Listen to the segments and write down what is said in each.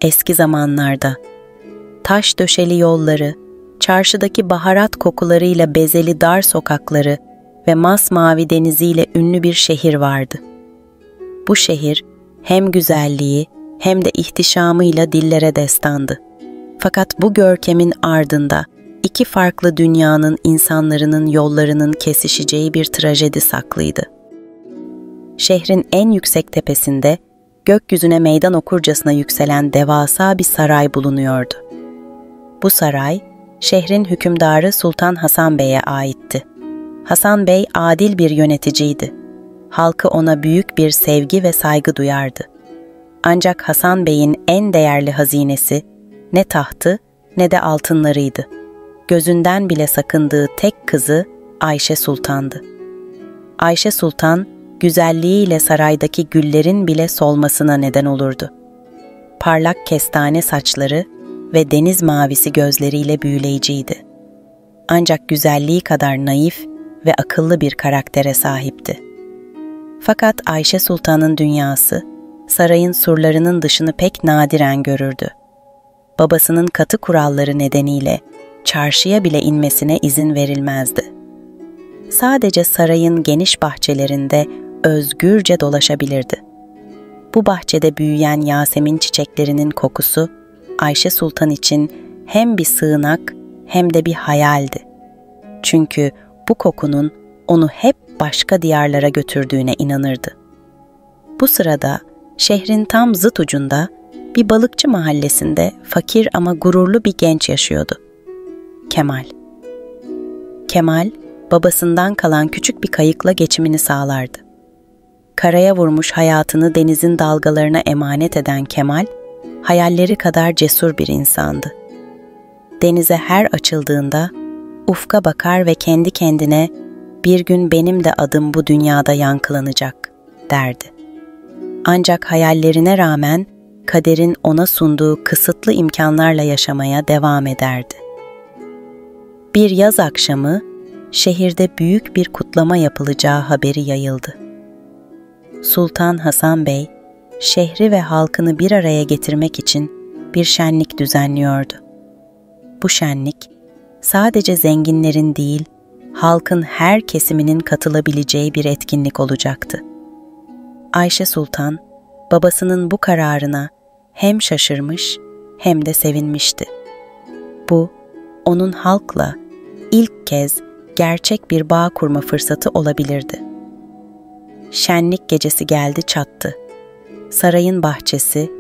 Eski zamanlarda, taş döşeli yolları, çarşıdaki baharat kokularıyla bezeli dar sokakları ve masmavi deniziyle ünlü bir şehir vardı. Bu şehir hem güzelliği hem de ihtişamıyla dillere destandı. Fakat bu görkemin ardında iki farklı dünyanın insanların yollarının kesişeceği bir trajedi saklıydı. Şehrin en yüksek tepesinde gökyüzüne meydan okurcasına yükselen devasa bir saray bulunuyordu. Bu saray, şehrin hükümdarı Sultan Hasan Bey'e aitti. Hasan Bey adil bir yöneticiydi. Halkı ona büyük bir sevgi ve saygı duyardı. Ancak Hasan Bey'in en değerli hazinesi ne tahtı ne de altınlarıydı. Gözünden bile sakındığı tek kızı Ayşe Sultan'dı. Ayşe Sultan, güzelliğiyle saraydaki güllerin bile solmasına neden olurdu. Parlak kestane saçları ve deniz mavisi gözleriyle büyüleyiciydi. Ancak güzelliği kadar naif ve akıllı bir karaktere sahipti. Fakat Ayşe Sultan'ın dünyası, sarayın surlarının dışını pek nadiren görürdü. Babasının katı kuralları nedeniyle çarşıya bile inmesine izin verilmezdi. Sadece sarayın geniş bahçelerinde özgürce dolaşabilirdi. Bu bahçede büyüyen Yasemin çiçeklerinin kokusu, Ayşe Sultan için hem bir sığınak hem de bir hayaldi. Çünkü bu kokunun onu hep başka diyarlara götürdüğüne inanırdı. Bu sırada şehrin tam zıt ucunda bir balıkçı mahallesinde fakir ama gururlu bir genç yaşıyordu. Kemal. Kemal, babasından kalan küçük bir kayıkla geçimini sağlardı. Karaya vurmuş hayatını denizin dalgalarına emanet eden Kemal, hayalleri kadar cesur bir insandı. Denize her açıldığında ufka bakar ve kendi kendine "Bir gün benim de adım bu dünyada yankılanacak" derdi. Ancak hayallerine rağmen kaderin ona sunduğu kısıtlı imkanlarla yaşamaya devam ederdi. Bir yaz akşamı şehirde büyük bir kutlama yapılacağı haberi yayıldı. Sultan Hasan Bey, şehri ve halkını bir araya getirmek için bir şenlik düzenliyordu. Bu şenlik, sadece zenginlerin değil, halkın her kesiminin katılabileceği bir etkinlik olacaktı. Ayşe Sultan, babasının bu kararına hem şaşırmış hem de sevinmişti. Bu, onun halkla ilk kez gerçek bir bağ kurma fırsatı olabilirdi. Şenlik gecesi geldi çattı. Sarayın bahçesi,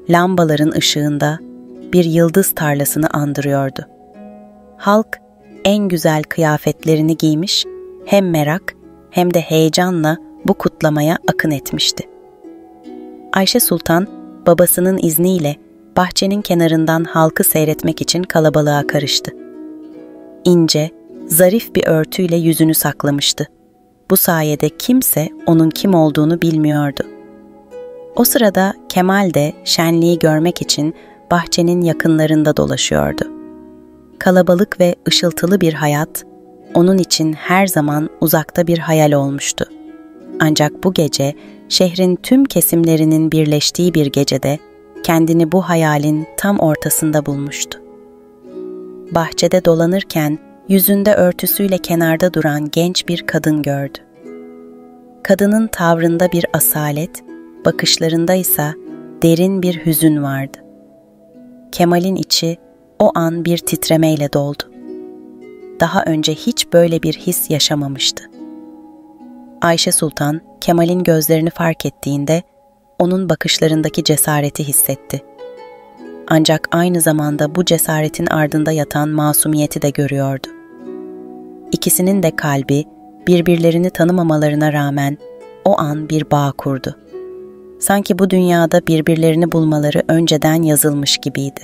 lambaların ışığında bir yıldız tarlasını andırıyordu. Halk en güzel kıyafetlerini giymiş, hem merak hem de heyecanla bu kutlamaya akın etmişti. Ayşe Sultan, babasının izniyle bahçenin kenarından halkı seyretmek için kalabalığa karıştı. İnce, zarif bir örtüyle yüzünü saklamıştı. Bu sayede kimse onun kim olduğunu bilmiyordu. O sırada Kemal de şenliği görmek için bahçenin yakınlarında dolaşıyordu. Kalabalık ve ışıltılı bir hayat, onun için her zaman uzakta bir hayal olmuştu. Ancak bu gece, şehrin tüm kesimlerinin birleştiği bir gecede, kendini bu hayalin tam ortasında bulmuştu. Bahçede dolanırken, yüzünde örtüsüyle kenarda duran genç bir kadın gördü. Kadının tavrında bir asalet, bakışlarında ise derin bir hüzün vardı. Kemal'in içi o an bir titremeyle doldu. Daha önce hiç böyle bir his yaşamamıştı. Ayşe Sultan, Kemal'in gözlerini fark ettiğinde onun bakışlarındaki cesareti hissetti. Ancak aynı zamanda bu cesaretin ardında yatan masumiyeti de görüyordu. İkisinin de kalbi birbirlerini tanımamalarına rağmen o an bir bağ kurdu. Sanki bu dünyada birbirlerini bulmaları önceden yazılmış gibiydi.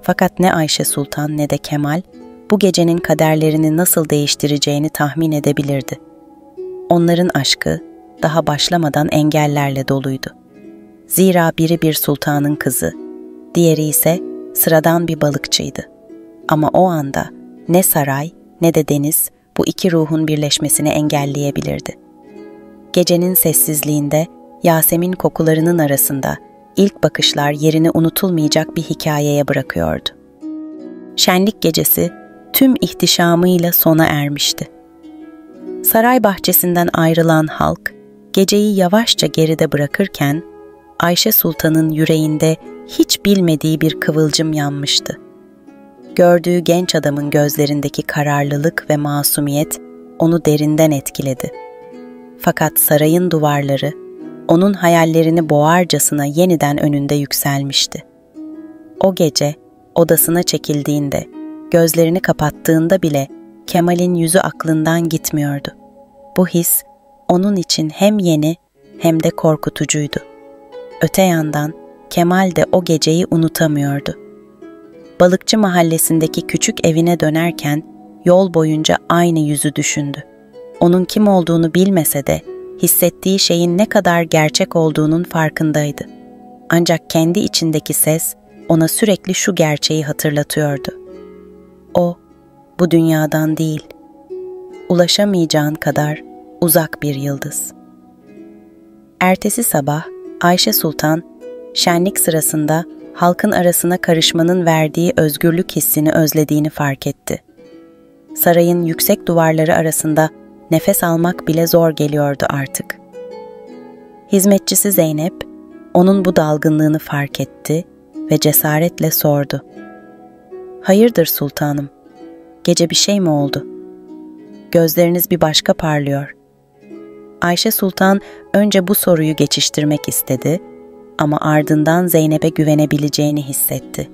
Fakat ne Ayşe Sultan ne de Kemal bu gecenin kaderlerini nasıl değiştireceğini tahmin edebilirdi. Onların aşkı daha başlamadan engellerle doluydu. Zira biri bir sultanın kızı, diğeri ise sıradan bir balıkçıydı. Ama o anda Ne saray ne de deniz bu iki ruhun birleşmesini engelleyebilirdi. Gecenin sessizliğinde Yasemin kokularının arasında ilk bakışlar yerini unutulmayacak bir hikayeye bırakıyordu. Şenlik gecesi tüm ihtişamıyla sona ermişti. Saray bahçesinden ayrılan halk geceyi yavaşça geride bırakırken Ayşe Sultan'ın yüreğinde hiç bilmediği bir kıvılcım yanmıştı. Gördüğü genç adamın gözlerindeki kararlılık ve masumiyet onu derinden etkiledi. Fakat sarayın duvarları onun hayallerini boğarcasına yeniden önünde yükselmişti. O gece odasına çekildiğinde, gözlerini kapattığında bile Kemal'in yüzü aklından gitmiyordu. Bu his onun için hem yeni hem de korkutucuydu. Öte yandan Kemal de o geceyi unutamıyordu. Balıkçı mahallesindeki küçük evine dönerken yol boyunca aynı yüzü düşündü. Onun kim olduğunu bilmese de hissettiği şeyin ne kadar gerçek olduğunun farkındaydı. Ancak kendi içindeki ses ona sürekli şu gerçeği hatırlatıyordu. O, bu dünyadan değil, ulaşamayacağın kadar uzak bir yıldız. Ertesi sabah Ayşe Sultan, şenlik sırasında halkın arasına karışmanın verdiği özgürlük hissini özlediğini fark etti. Sarayın yüksek duvarları arasında nefes almak bile zor geliyordu artık. Hizmetçisi Zeynep, onun bu dalgınlığını fark etti ve cesaretle sordu. "Hayırdır sultanım? Gece bir şey mi oldu? Gözleriniz bir başka parlıyor." Ayşe Sultan önce bu soruyu geçiştirmek istedi ama ardından Zeynep'e güvenebileceğini hissetti.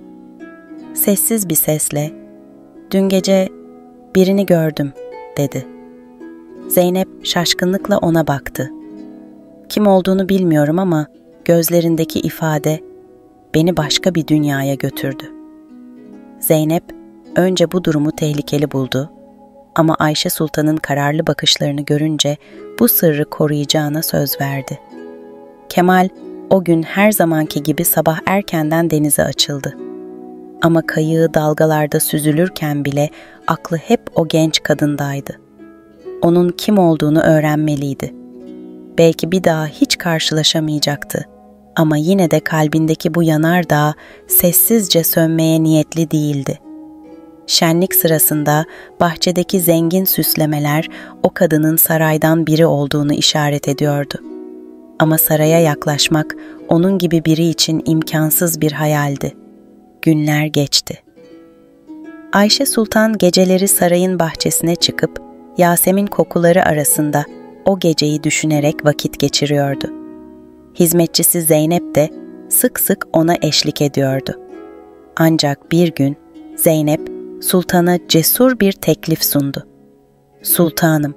Sessiz bir sesle, "Dün gece birini gördüm," dedi. Zeynep şaşkınlıkla ona baktı. Kim olduğunu bilmiyorum ama gözlerindeki ifade beni başka bir dünyaya götürdü. Zeynep önce bu durumu tehlikeli buldu ama Ayşe Sultan'ın kararlı bakışlarını görünce bu sırrı koruyacağına söz verdi. Kemal o gün her zamanki gibi sabah erkenden denize açıldı. Ama kayığı dalgalarda süzülürken bile aklı hep o genç kadındaydı. Onun kim olduğunu öğrenmeliydi. Belki bir daha hiç karşılaşamayacaktı. Ama yine de kalbindeki bu yanardağ sessizce sönmeye niyetli değildi. Şenlik sırasında bahçedeki zengin süslemeler o kadının saraydan biri olduğunu işaret ediyordu. Ama saraya yaklaşmak onun gibi biri için imkansız bir hayaldi. Günler geçti. Ayşe Sultan geceleri sarayın bahçesine çıkıp Yasemin kokuları arasında o geceyi düşünerek vakit geçiriyordu. Hizmetçisi Zeynep de sık sık ona eşlik ediyordu. Ancak bir gün Zeynep sultana cesur bir teklif sundu. "Sultanım,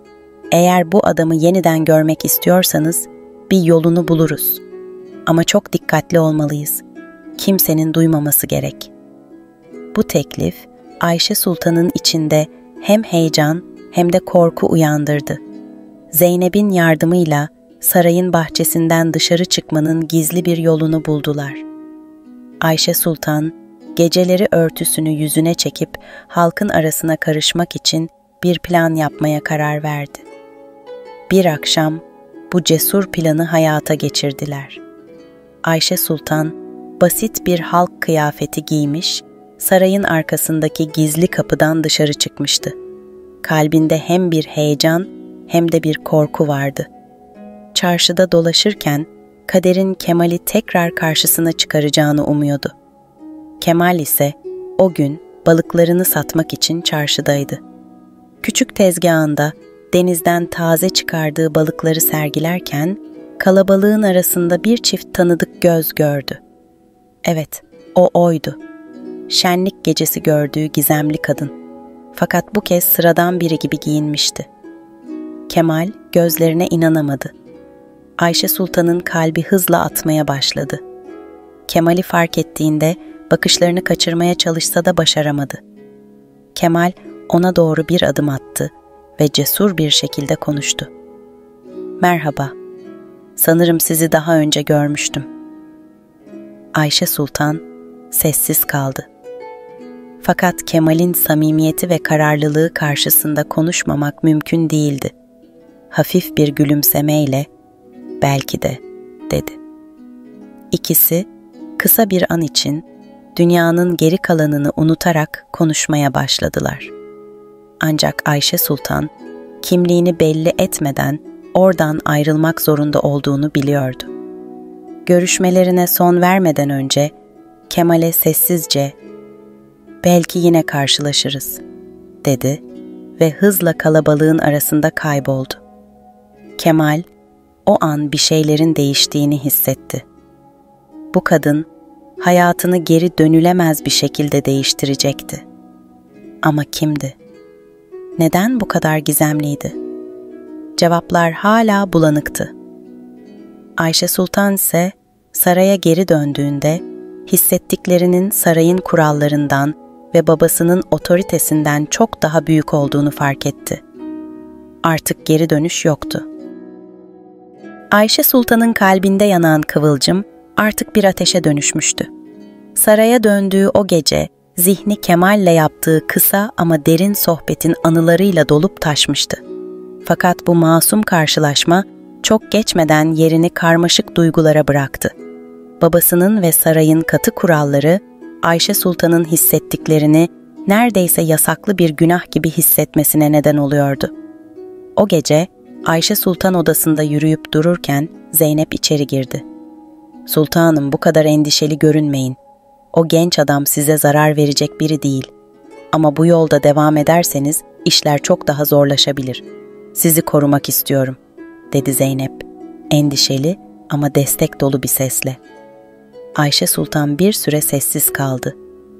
eğer bu adamı yeniden görmek istiyorsanız bir yolunu buluruz. Ama çok dikkatli olmalıyız. Kimsenin duymaması gerek." Bu teklif Ayşe Sultan'ın içinde hem heyecan hem de korku uyandırdı. Zeynep'in yardımıyla sarayın bahçesinden dışarı çıkmanın gizli bir yolunu buldular. Ayşe Sultan geceleri örtüsünü yüzüne çekip halkın arasına karışmak için bir plan yapmaya karar verdi. Bir akşam bu cesur planı hayata geçirdiler. Ayşe Sultan basit bir halk kıyafeti giymiş, sarayın arkasındaki gizli kapıdan dışarı çıkmıştı. Kalbinde hem bir heyecan hem de bir korku vardı. Çarşıda dolaşırken kaderin Kemal'i tekrar karşısına çıkaracağını umuyordu. Kemal ise o gün balıklarını satmak için çarşıdaydı. Küçük tezgahında denizden taze çıkardığı balıkları sergilerken kalabalığın arasında bir çift tanıdık göz gördü. Evet, o oydu. Şenlik gecesi gördüğü gizemli kadın. Fakat bu kez sıradan biri gibi giyinmişti. Kemal gözlerine inanamadı. Ayşe Sultan'ın kalbi hızla atmaya başladı. Kemal'i fark ettiğinde bakışlarını kaçırmaya çalışsa da başaramadı. Kemal ona doğru bir adım attı ve cesur bir şekilde konuştu. "Merhaba, sanırım sizi daha önce görmüştüm." Ayşe Sultan sessiz kaldı. Fakat Kemal'in samimiyeti ve kararlılığı karşısında konuşmamak mümkün değildi. Hafif bir gülümsemeyle, "Belki de," dedi. İkisi, kısa bir an için dünyanın geri kalanını unutarak konuşmaya başladılar. Ancak Ayşe Sultan, kimliğini belli etmeden oradan ayrılmak zorunda olduğunu biliyordu. Görüşmelerine son vermeden önce Kemal'e sessizce, "Belki yine karşılaşırız," dedi ve hızla kalabalığın arasında kayboldu. Kemal, o an bir şeylerin değiştiğini hissetti. Bu kadın, hayatını geri dönülemez bir şekilde değiştirecekti. Ama kimdi? Neden bu kadar gizemliydi? Cevaplar hala bulanıktı. Ayşe Sultan ise saraya geri döndüğünde hissettiklerinin sarayın kurallarından ve babasının otoritesinden çok daha büyük olduğunu fark etti. Artık geri dönüş yoktu. Ayşe Sultan'ın kalbinde yanan kıvılcım artık bir ateşe dönüşmüştü. Saraya döndüğü o gece zihni Kemal'le yaptığı kısa ama derin sohbetin anılarıyla dolup taşmıştı. Fakat bu masum karşılaşma çok geçmeden yerini karmaşık duygulara bıraktı. Babasının ve sarayın katı kuralları Ayşe Sultan'ın hissettiklerini neredeyse yasaklı bir günah gibi hissetmesine neden oluyordu. O gece Ayşe Sultan odasında yürüyüp dururken Zeynep içeri girdi. "Sultanım, bu kadar endişeli görünmeyin. O genç adam size zarar verecek biri değil. Ama bu yolda devam ederseniz işler çok daha zorlaşabilir. Sizi korumak istiyorum," dedi Zeynep, endişeli ama destek dolu bir sesle. Ayşe Sultan bir süre sessiz kaldı.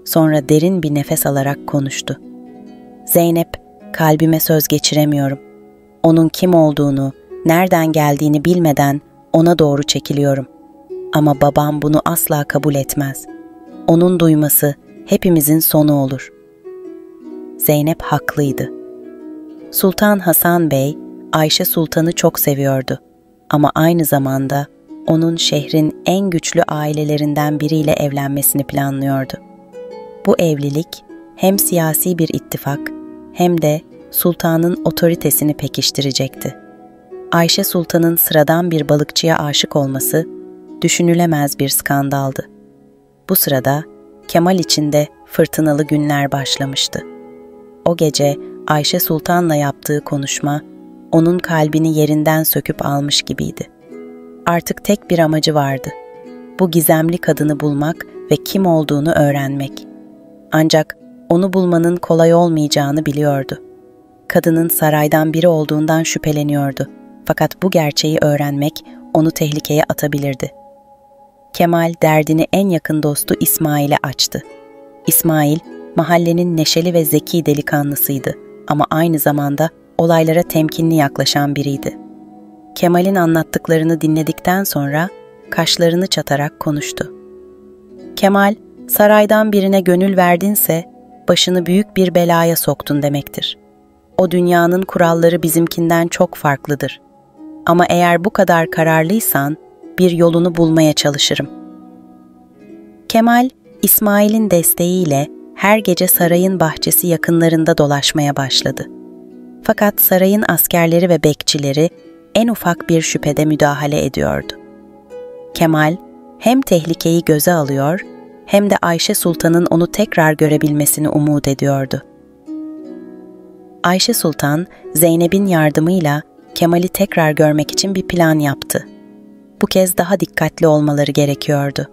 Sonra derin bir nefes alarak konuştu. "Zeynep, kalbime söz geçiremiyorum. Onun kim olduğunu, nereden geldiğini bilmeden ona doğru çekiliyorum. Ama babam bunu asla kabul etmez. Onun duyması hepimizin sonu olur." Zeynep haklıydı. Sultan Hasan Bey, Ayşe Sultan'ı çok seviyordu. Ama aynı zamanda onun şehrin en güçlü ailelerinden biriyle evlenmesini planlıyordu. Bu evlilik hem siyasi bir ittifak hem de sultanın otoritesini pekiştirecekti. Ayşe Sultan'ın sıradan bir balıkçıya aşık olması düşünülemez bir skandaldı. Bu sırada Kemal için de fırtınalı günler başlamıştı. O gece Ayşe Sultan'la yaptığı konuşma onun kalbini yerinden söküp almış gibiydi. Artık tek bir amacı vardı. Bu gizemli kadını bulmak ve kim olduğunu öğrenmek. Ancak onu bulmanın kolay olmayacağını biliyordu. Kadının saraydan biri olduğundan şüpheleniyordu. Fakat bu gerçeği öğrenmek onu tehlikeye atabilirdi. Kemal derdini en yakın dostu İsmail'e açtı. İsmail, mahallenin neşeli ve zeki delikanlısıydı ama aynı zamanda olaylara temkinli yaklaşan biriydi. Kemal'in anlattıklarını dinledikten sonra kaşlarını çatarak konuştu. "Kemal, saraydan birine gönül verdinse başını büyük bir belaya soktun demektir. O dünyanın kuralları bizimkinden çok farklıdır. Ama eğer bu kadar kararlıysan bir yolunu bulmaya çalışırım." Kemal, İsmail'in desteğiyle her gece sarayın bahçesi yakınlarında dolaşmaya başladı. Fakat sarayın askerleri ve bekçileri en ufak bir şüphede müdahale ediyordu. Kemal hem tehlikeyi göze alıyor hem de Ayşe Sultan'ın onu tekrar görebilmesini umut ediyordu. Ayşe Sultan, Zeynep'in yardımıyla Kemal'i tekrar görmek için bir plan yaptı. Bu kez daha dikkatli olmaları gerekiyordu.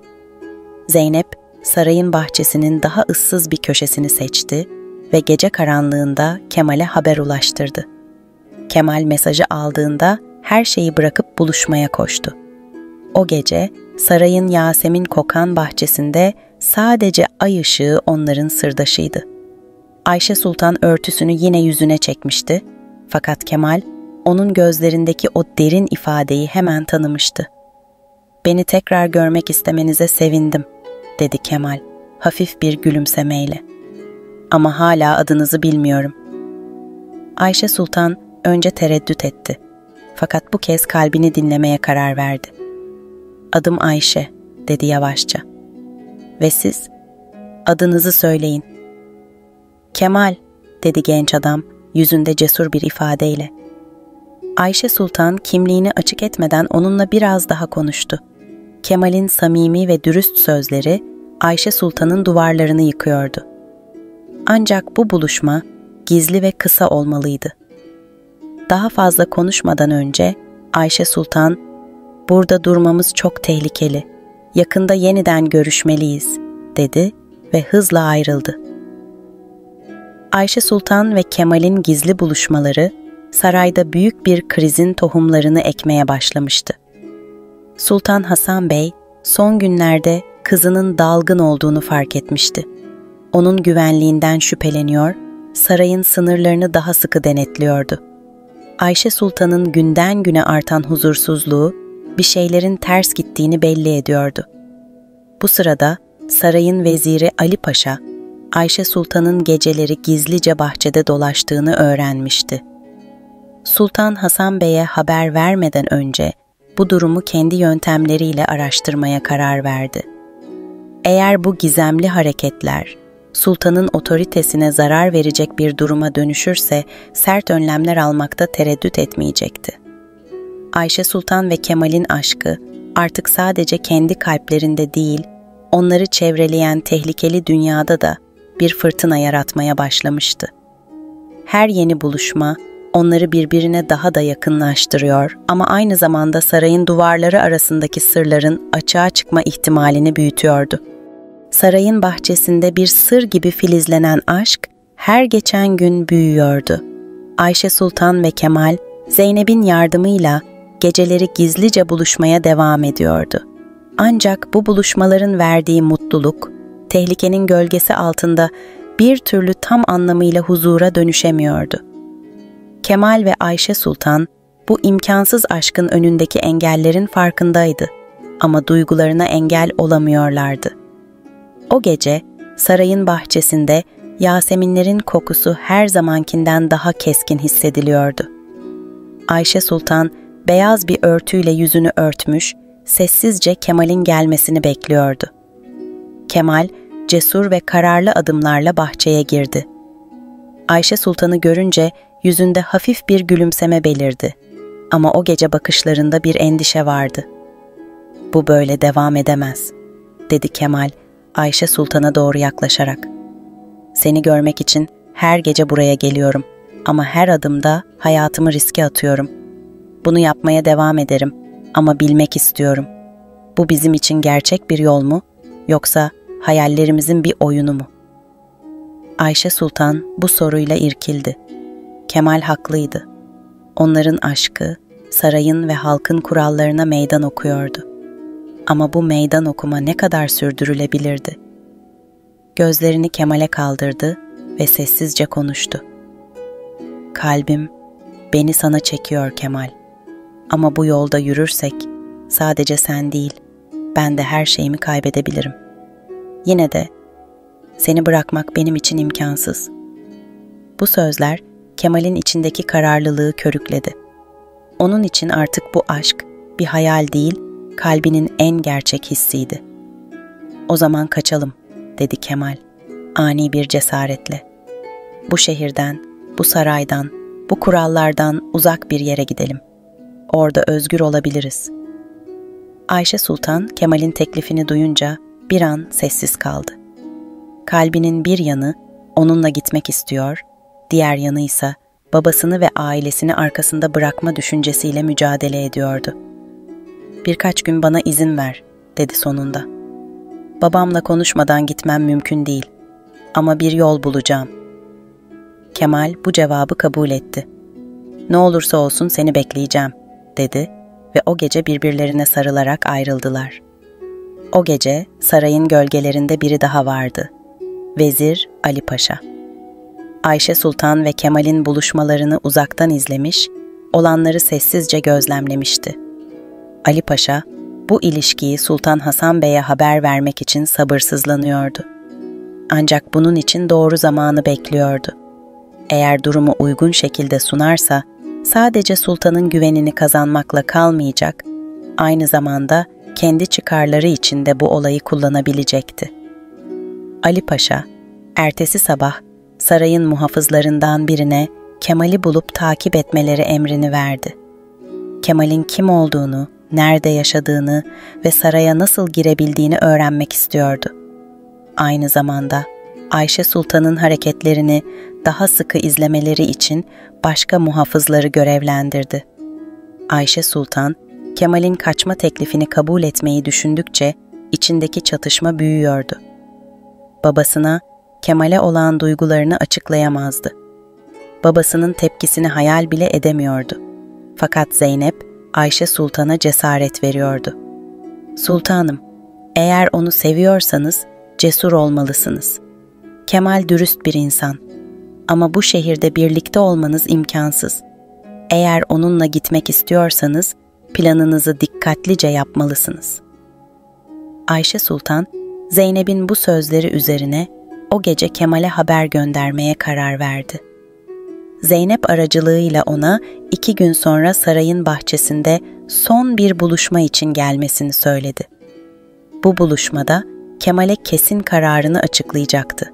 Zeynep, sarayın bahçesinin daha ıssız bir köşesini seçti ve gece karanlığında Kemal'e haber ulaştırdı. Kemal mesajı aldığında her şeyi bırakıp buluşmaya koştu. O gece sarayın Yasemin kokan bahçesinde sadece ay ışığı onların sırdaşıydı. Ayşe Sultan örtüsünü yine yüzüne çekmişti, fakat Kemal onun gözlerindeki o derin ifadeyi hemen tanımıştı. "Beni tekrar görmek istemenize sevindim," dedi Kemal hafif bir gülümsemeyle. "Ama hala adınızı bilmiyorum." Ayşe Sultan önce tereddüt etti. Fakat bu kez kalbini dinlemeye karar verdi. "Adım Ayşe," dedi yavaşça. "Ve siz? Adınızı söyleyin." "Kemal," dedi genç adam yüzünde cesur bir ifadeyle. Ayşe Sultan kimliğini açık etmeden onunla biraz daha konuştu. Kemal'in samimi ve dürüst sözleri Ayşe Sultan'ın duvarlarını yıkıyordu. Ancak bu buluşma gizli ve kısa olmalıydı. Daha fazla konuşmadan önce Ayşe Sultan, "Burada durmamız çok tehlikeli. Yakında yeniden görüşmeliyiz," dedi ve hızla ayrıldı. Ayşe Sultan ve Kemal'in gizli buluşmaları sarayda büyük bir krizin tohumlarını ekmeye başlamıştı. Sultan Hasan Bey son günlerde kızının dalgın olduğunu fark etmişti. Onun güvenliğinden şüpheleniyor, sarayın sınırlarını daha sıkı denetliyordu. Ayşe Sultan'ın günden güne artan huzursuzluğu bir şeylerin ters gittiğini belli ediyordu. Bu sırada sarayın veziri Ali Paşa, Ayşe Sultan'ın geceleri gizlice bahçede dolaştığını öğrenmişti. Sultan Hasan Bey'e haber vermeden önce bu durumu kendi yöntemleriyle araştırmaya karar verdi. Eğer bu gizemli hareketler sultanın otoritesine zarar verecek bir duruma dönüşürse sert önlemler almakta tereddüt etmeyecekti. Ayşe Sultan ve Kemal'in aşkı artık sadece kendi kalplerinde değil, onları çevreleyen tehlikeli dünyada da bir fırtına yaratmaya başlamıştı. Her yeni buluşma onları birbirine daha da yakınlaştırıyor ama aynı zamanda sarayın duvarları arasındaki sırların açığa çıkma ihtimalini büyütüyordu. Sarayın bahçesinde bir sır gibi filizlenen aşk her geçen gün büyüyordu. Ayşe Sultan ve Kemal, Zeynep'in yardımıyla geceleri gizlice buluşmaya devam ediyordu. Ancak bu buluşmaların verdiği mutluluk, tehlikenin gölgesi altında bir türlü tam anlamıyla huzura dönüşemiyordu. Kemal ve Ayşe Sultan bu imkansız aşkın önündeki engellerin farkındaydı ama duygularına engel olamıyorlardı. O gece sarayın bahçesinde Yaseminlerin kokusu her zamankinden daha keskin hissediliyordu. Ayşe Sultan beyaz bir örtüyle yüzünü örtmüş, sessizce Kemal'in gelmesini bekliyordu. Kemal cesur ve kararlı adımlarla bahçeye girdi. Ayşe Sultan'ı görünce yüzünde hafif bir gülümseme belirdi. Ama o gece bakışlarında bir endişe vardı. "Bu böyle devam edemez," dedi Kemal, Ayşe Sultan'a doğru yaklaşarak. "Seni görmek için her gece buraya geliyorum ama her adımda hayatımı riske atıyorum. Bunu yapmaya devam ederim ama bilmek istiyorum. Bu bizim için gerçek bir yol mu yoksa hayallerimizin bir oyunu mu?" Ayşe Sultan bu soruyla irkildi. Kemal haklıydı. Onların aşkı, sarayın ve halkın kurallarına meydan okuyordu. Ama bu meydan okuma ne kadar sürdürülebilirdi? Gözlerini Kemal'e kaldırdı ve sessizce konuştu. "Kalbim beni sana çekiyor Kemal. Ama bu yolda yürürsek sadece sen değil, ben de her şeyimi kaybedebilirim. Yine de seni bırakmak benim için imkansız." Bu sözler Kemal'in içindeki kararlılığı körükledi. Onun için artık bu aşk bir hayal değil, kalbinin en gerçek hissiydi. "O zaman kaçalım," dedi Kemal, ani bir cesaretle. "Bu şehirden, bu saraydan, bu kurallardan uzak bir yere gidelim. Orada özgür olabiliriz." Ayşe Sultan Kemal'in teklifini duyunca bir an sessiz kaldı. Kalbinin bir yanı onunla gitmek istiyor, diğer yanı ise babasını ve ailesini arkasında bırakma düşüncesiyle mücadele ediyordu. "Birkaç gün bana izin ver," dedi sonunda. "Babamla konuşmadan gitmem mümkün değil ama bir yol bulacağım." Kemal bu cevabı kabul etti. "Ne olursa olsun seni bekleyeceğim," dedi ve o gece birbirlerine sarılarak ayrıldılar. O gece sarayın gölgelerinde biri daha vardı. Vezir Ali Paşa. Ayşe Sultan ve Kemal'in buluşmalarını uzaktan izlemiş, olanları sessizce gözlemlemişti. Ali Paşa, bu ilişkiyi Sultan Hasan Bey'e haber vermek için sabırsızlanıyordu. Ancak bunun için doğru zamanı bekliyordu. Eğer durumu uygun şekilde sunarsa, sadece sultanın güvenini kazanmakla kalmayacak, aynı zamanda kendi çıkarları için de bu olayı kullanabilecekti. Ali Paşa, ertesi sabah sarayın muhafızlarından birine Kemal'i bulup takip etmeleri emrini verdi. Kemal'in kim olduğunu, nerede yaşadığını ve saraya nasıl girebildiğini öğrenmek istiyordu. Aynı zamanda Ayşe Sultan'ın hareketlerini daha sıkı izlemeleri için başka muhafızları görevlendirdi. Ayşe Sultan, Kemal'in kaçma teklifini kabul etmeyi düşündükçe içindeki çatışma büyüyordu. Babasına Kemal'e olan duygularını açıklayamazdı. Babasının tepkisini hayal bile edemiyordu. Fakat Zeynep, Ayşe Sultan'a cesaret veriyordu. "Sultanım, eğer onu seviyorsanız cesur olmalısınız. Kemal dürüst bir insan. Ama bu şehirde birlikte olmanız imkansız. Eğer onunla gitmek istiyorsanız planınızı dikkatlice yapmalısınız." Ayşe Sultan, Zeynep'in bu sözleri üzerine o gece Kemal'e haber göndermeye karar verdi. Zeynep aracılığıyla ona 2 gün sonra sarayın bahçesinde son bir buluşma için gelmesini söyledi. Bu buluşmada Kemal'e kesin kararını açıklayacaktı.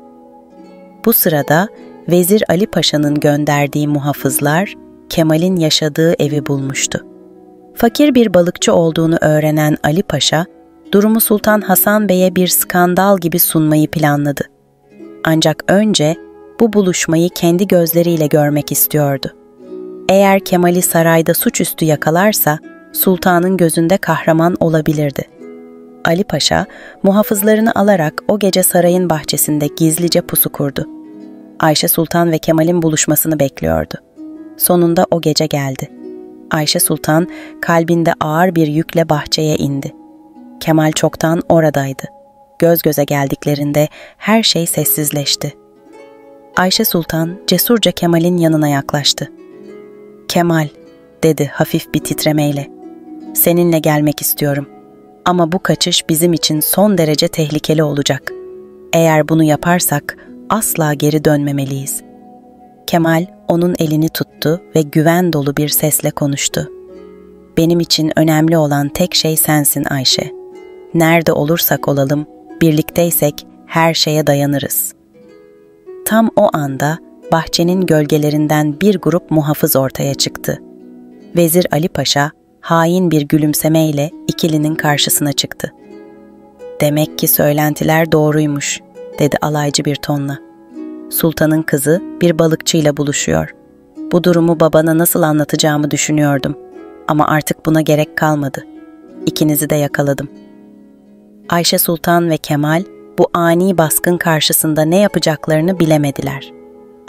Bu sırada Vezir Ali Paşa'nın gönderdiği muhafızlar Kemal'in yaşadığı evi bulmuştu. Fakir bir balıkçı olduğunu öğrenen Ali Paşa, durumu Sultan Hasan Bey'e bir skandal gibi sunmayı planladı. Ancak önce bu buluşmayı kendi gözleriyle görmek istiyordu. Eğer Kemal'i sarayda suçüstü yakalarsa sultanın gözünde kahraman olabilirdi. Ali Paşa muhafızlarını alarak o gece sarayın bahçesinde gizlice pusu kurdu. Ayşe Sultan ve Kemal'in buluşmasını bekliyordu. Sonunda o gece geldi. Ayşe Sultan kalbinde ağır bir yükle bahçeye indi. Kemal çoktan oradaydı. Göz göze geldiklerinde her şey sessizleşti. Ayşe Sultan cesurca Kemal'in yanına yaklaştı. "Kemal," dedi hafif bir titremeyle. "Seninle gelmek istiyorum. Ama bu kaçış bizim için son derece tehlikeli olacak. Eğer bunu yaparsak asla geri dönmemeliyiz." Kemal onun elini tuttu ve güven dolu bir sesle konuştu. "Benim için önemli olan tek şey sensin Ayşe. Nerede olursak olalım, birlikteysek her şeye dayanırız." Tam o anda bahçenin gölgelerinden bir grup muhafız ortaya çıktı. Vezir Ali Paşa hain bir gülümsemeyle ikilinin karşısına çıktı. "Demek ki söylentiler doğruymuş," dedi alaycı bir tonla. "Sultanın kızı bir balıkçıyla buluşuyor. Bu durumu babana nasıl anlatacağımı düşünüyordum. Ama artık buna gerek kalmadı. İkinizi de yakaladım." Ayşe Sultan ve Kemal bu ani baskın karşısında ne yapacaklarını bilemediler.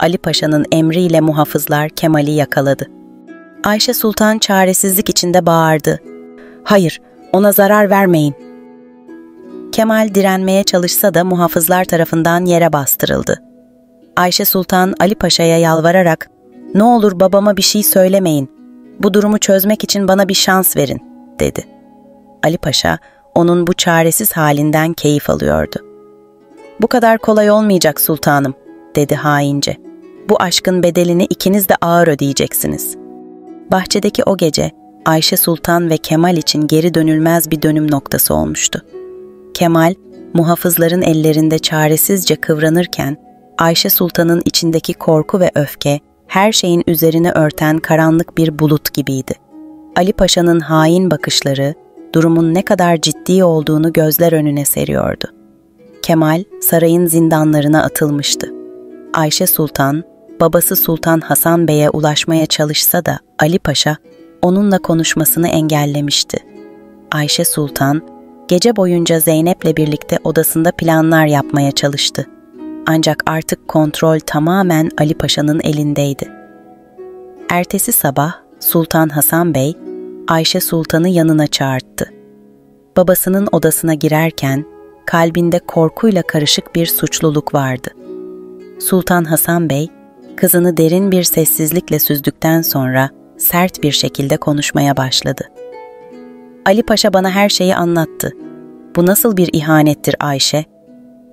Ali Paşa'nın emriyle muhafızlar Kemal'i yakaladı. Ayşe Sultan çaresizlik içinde bağırdı. "Hayır, ona zarar vermeyin." Kemal direnmeye çalışsa da muhafızlar tarafından yere bastırıldı. Ayşe Sultan Ali Paşa'ya yalvararak, "Ne olur babama bir şey söylemeyin. Bu durumu çözmek için bana bir şans verin," dedi. Ali Paşa onun bu çaresiz halinden keyif alıyordu. "Bu kadar kolay olmayacak sultanım," dedi haince. "Bu aşkın bedelini ikiniz de ağır ödeyeceksiniz." Bahçedeki o gece Ayşe Sultan ve Kemal için geri dönülmez bir dönüm noktası olmuştu. Kemal, muhafızların ellerinde çaresizce kıvranırken, Ayşe Sultan'ın içindeki korku ve öfke, her şeyin üzerine örten karanlık bir bulut gibiydi. Ali Paşa'nın hain bakışları, durumun ne kadar ciddi olduğunu gözler önüne seriyordu. Kemal, sarayın zindanlarına atılmıştı. Ayşe Sultan, babası Sultan Hasan Bey'e ulaşmaya çalışsa da Ali Paşa, onunla konuşmasını engellemişti. Ayşe Sultan, gece boyunca Zeynep'le birlikte odasında planlar yapmaya çalıştı. Ancak artık kontrol tamamen Ali Paşa'nın elindeydi. Ertesi sabah Sultan Hasan Bey, Ayşe Sultan'ı yanına çağırttı. Babasının odasına girerken kalbinde korkuyla karışık bir suçluluk vardı. Sultan Hasan Bey, kızını derin bir sessizlikle süzdükten sonra sert bir şekilde konuşmaya başladı. "Ali Paşa bana her şeyi anlattı. Bu nasıl bir ihanettir Ayşe?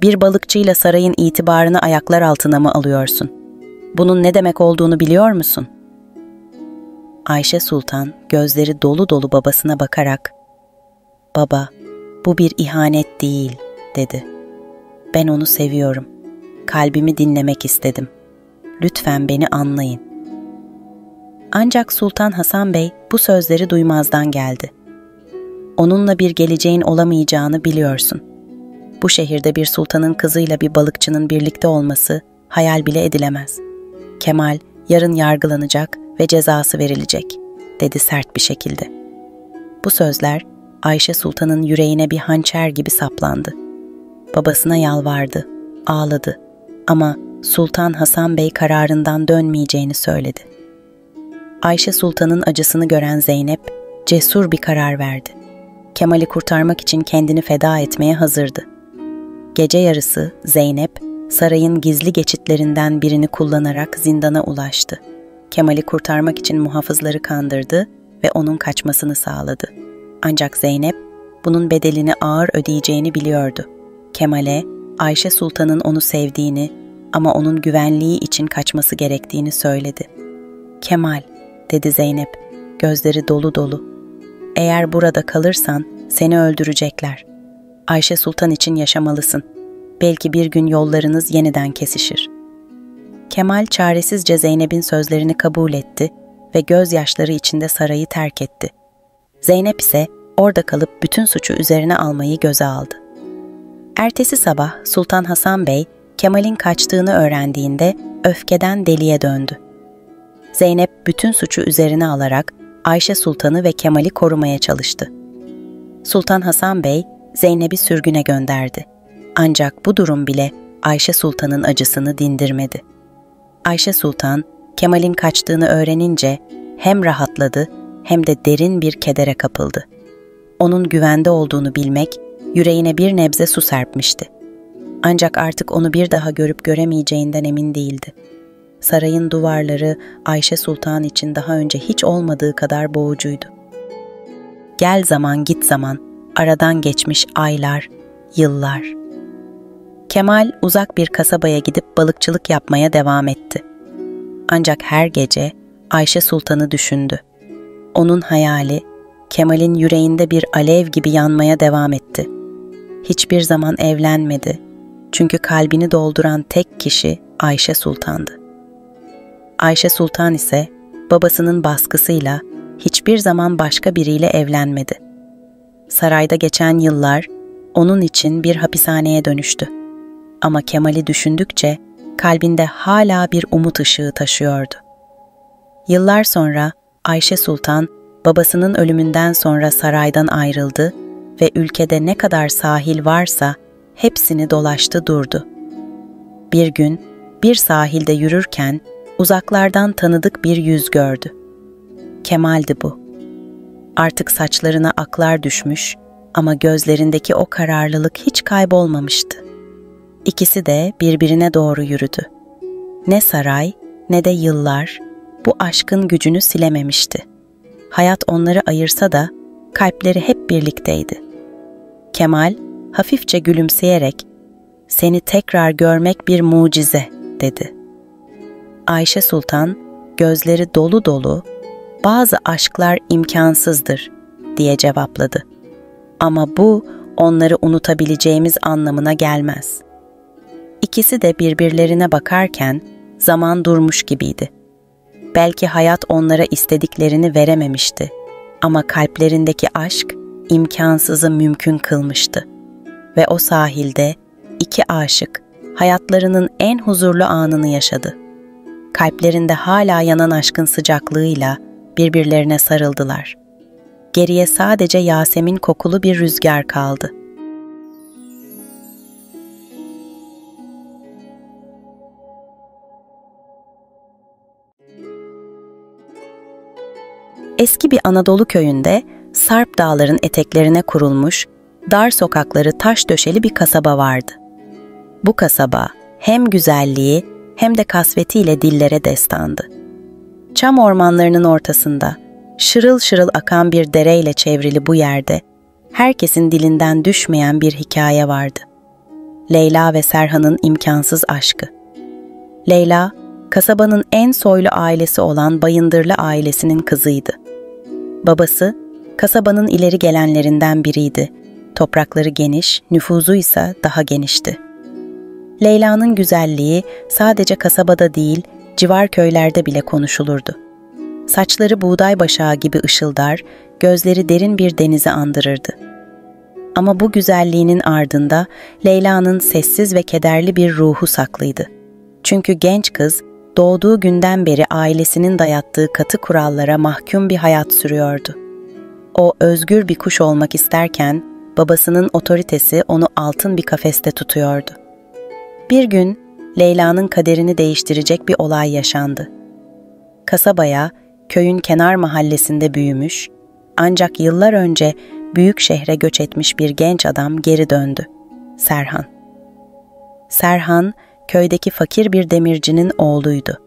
Bir balıkçıyla sarayın itibarını ayaklar altına mı alıyorsun? Bunun ne demek olduğunu biliyor musun?" Ayşe Sultan gözleri dolu dolu babasına bakarak, "Baba, bu bir ihanet değil," dedi. "Ben onu seviyorum. Kalbimi dinlemek istedim." lütfen beni anlayın. Ancak Sultan Hasan Bey bu sözleri duymazdan geldi. Onunla bir geleceğin olamayacağını biliyorsun. Bu şehirde bir sultanın kızıyla bir balıkçının birlikte olması hayal bile edilemez. Kemal yarın yargılanacak ve cezası verilecek, dedi sert bir şekilde. Bu sözler Ayşe Sultan'ın yüreğine bir hançer gibi saplandı. Babasına yalvardı, ağladı ama Sultan Hasan Bey kararından dönmeyeceğini söyledi. Ayşe Sultan'ın acısını gören Zeynep cesur bir karar verdi. Kemal'i kurtarmak için kendini feda etmeye hazırdı. Gece yarısı Zeynep, sarayın gizli geçitlerinden birini kullanarak zindana ulaştı. Kemal'i kurtarmak için muhafızları kandırdı ve onun kaçmasını sağladı. Ancak Zeynep, bunun bedelini ağır ödeyeceğini biliyordu. Kemal'e, Ayşe Sultan'ın onu sevdiğini ama onun güvenliği için kaçması gerektiğini söyledi. "Kemal," dedi Zeynep, gözleri dolu dolu. "Eğer burada kalırsan seni öldürecekler. Ayşe Sultan için yaşamalısın. Belki bir gün yollarınız yeniden kesişir." Kemal çaresizce Zeynep'in sözlerini kabul etti ve gözyaşları içinde sarayı terk etti. Zeynep ise orada kalıp bütün suçu üzerine almayı göze aldı. Ertesi sabah Sultan Hasan Bey Kemal'in kaçtığını öğrendiğinde öfkeden deliye döndü. Zeynep bütün suçu üzerine alarak Ayşe Sultan'ı ve Kemal'i korumaya çalıştı. Sultan Hasan Bey Zeynep'i sürgüne gönderdi. Ancak bu durum bile Ayşe Sultan'ın acısını dindirmedi. Ayşe Sultan, Kemal'in kaçtığını öğrenince hem rahatladı hem de derin bir kedere kapıldı. Onun güvende olduğunu bilmek, yüreğine bir nebze su serpmişti. Ancak artık onu bir daha görüp göremeyeceğinden emin değildi. Sarayın duvarları Ayşe Sultan için daha önce hiç olmadığı kadar boğucuydu. Gel zaman git zaman, aradan geçmiş aylar, yıllar. Kemal uzak bir kasabaya gidip balıkçılık yapmaya devam etti. Ancak her gece Ayşe Sultan'ı düşündü. Onun hayali Kemal'in yüreğinde bir alev gibi yanmaya devam etti. Hiçbir zaman evlenmedi. Çünkü kalbini dolduran tek kişi Ayşe Sultan'dı. Ayşe Sultan ise babasının baskısıyla hiçbir zaman başka biriyle evlenmedi. Sarayda geçen yıllar onun için bir hapishaneye dönüştü. Ama Kemal'i düşündükçe kalbinde hala bir umut ışığı taşıyordu. Yıllar sonra Ayşe Sultan babasının ölümünden sonra saraydan ayrıldı ve ülkede ne kadar sahil varsa hepsini dolaştı durdu. Bir gün bir sahilde yürürken uzaklardan tanıdık bir yüz gördü. Kemal'di bu. Artık saçlarına aklar düşmüş ama gözlerindeki o kararlılık hiç kaybolmamıştı. İkisi de birbirine doğru yürüdü. Ne saray ne de yıllar bu aşkın gücünü silememişti. Hayat onları ayırsa da kalpleri hep birlikteydi. Kemal hafifçe gülümseyerek "Seni tekrar görmek bir mucize," dedi. Ayşe Sultan gözleri dolu dolu "Bazı aşklar imkansızdır," diye cevapladı. Ama bu onları unutabileceğimiz anlamına gelmez. İkisi de birbirlerine bakarken zaman durmuş gibiydi. Belki hayat onlara istediklerini verememişti ama kalplerindeki aşk imkansızı mümkün kılmıştı. Ve o sahilde iki aşık hayatlarının en huzurlu anını yaşadı. Kalplerinde hala yanan aşkın sıcaklığıyla birbirlerine sarıldılar. Geriye sadece Yasemin kokulu bir rüzgar kaldı. Eski bir Anadolu köyünde Sarp dağların eteklerine kurulmuş, dar sokakları taş döşeli bir kasaba vardı. Bu kasaba hem güzelliği hem de kasvetiyle dillere destandı. Çam ormanlarının ortasında, şırıl şırıl akan bir dereyle çevrili bu yerde, herkesin dilinden düşmeyen bir hikaye vardı. Leyla ve Serhan'ın imkansız aşkı. Leyla, kasabanın en soylu ailesi olan Bayındırlı ailesinin kızıydı. Babası, kasabanın ileri gelenlerinden biriydi. Toprakları geniş, nüfuzu ise daha genişti. Leyla'nın güzelliği sadece kasabada değil, civar köylerde bile konuşulurdu. Saçları buğday başağı gibi ışıldar, gözleri derin bir denizi andırırdı. Ama bu güzelliğinin ardında Leyla'nın sessiz ve kederli bir ruhu saklıydı. Çünkü genç kız doğduğu günden beri ailesinin dayattığı katı kurallara mahkum bir hayat sürüyordu. O özgür bir kuş olmak isterken babasının otoritesi onu altın bir kafeste tutuyordu. Bir gün Leyla'nın kaderini değiştirecek bir olay yaşandı. Kasabaya, köyün kenar mahallesinde büyümüş, ancak yıllar önce büyük şehre göç etmiş bir genç adam geri döndü. Serhan. Serhan, köydeki fakir bir demircinin oğluydu.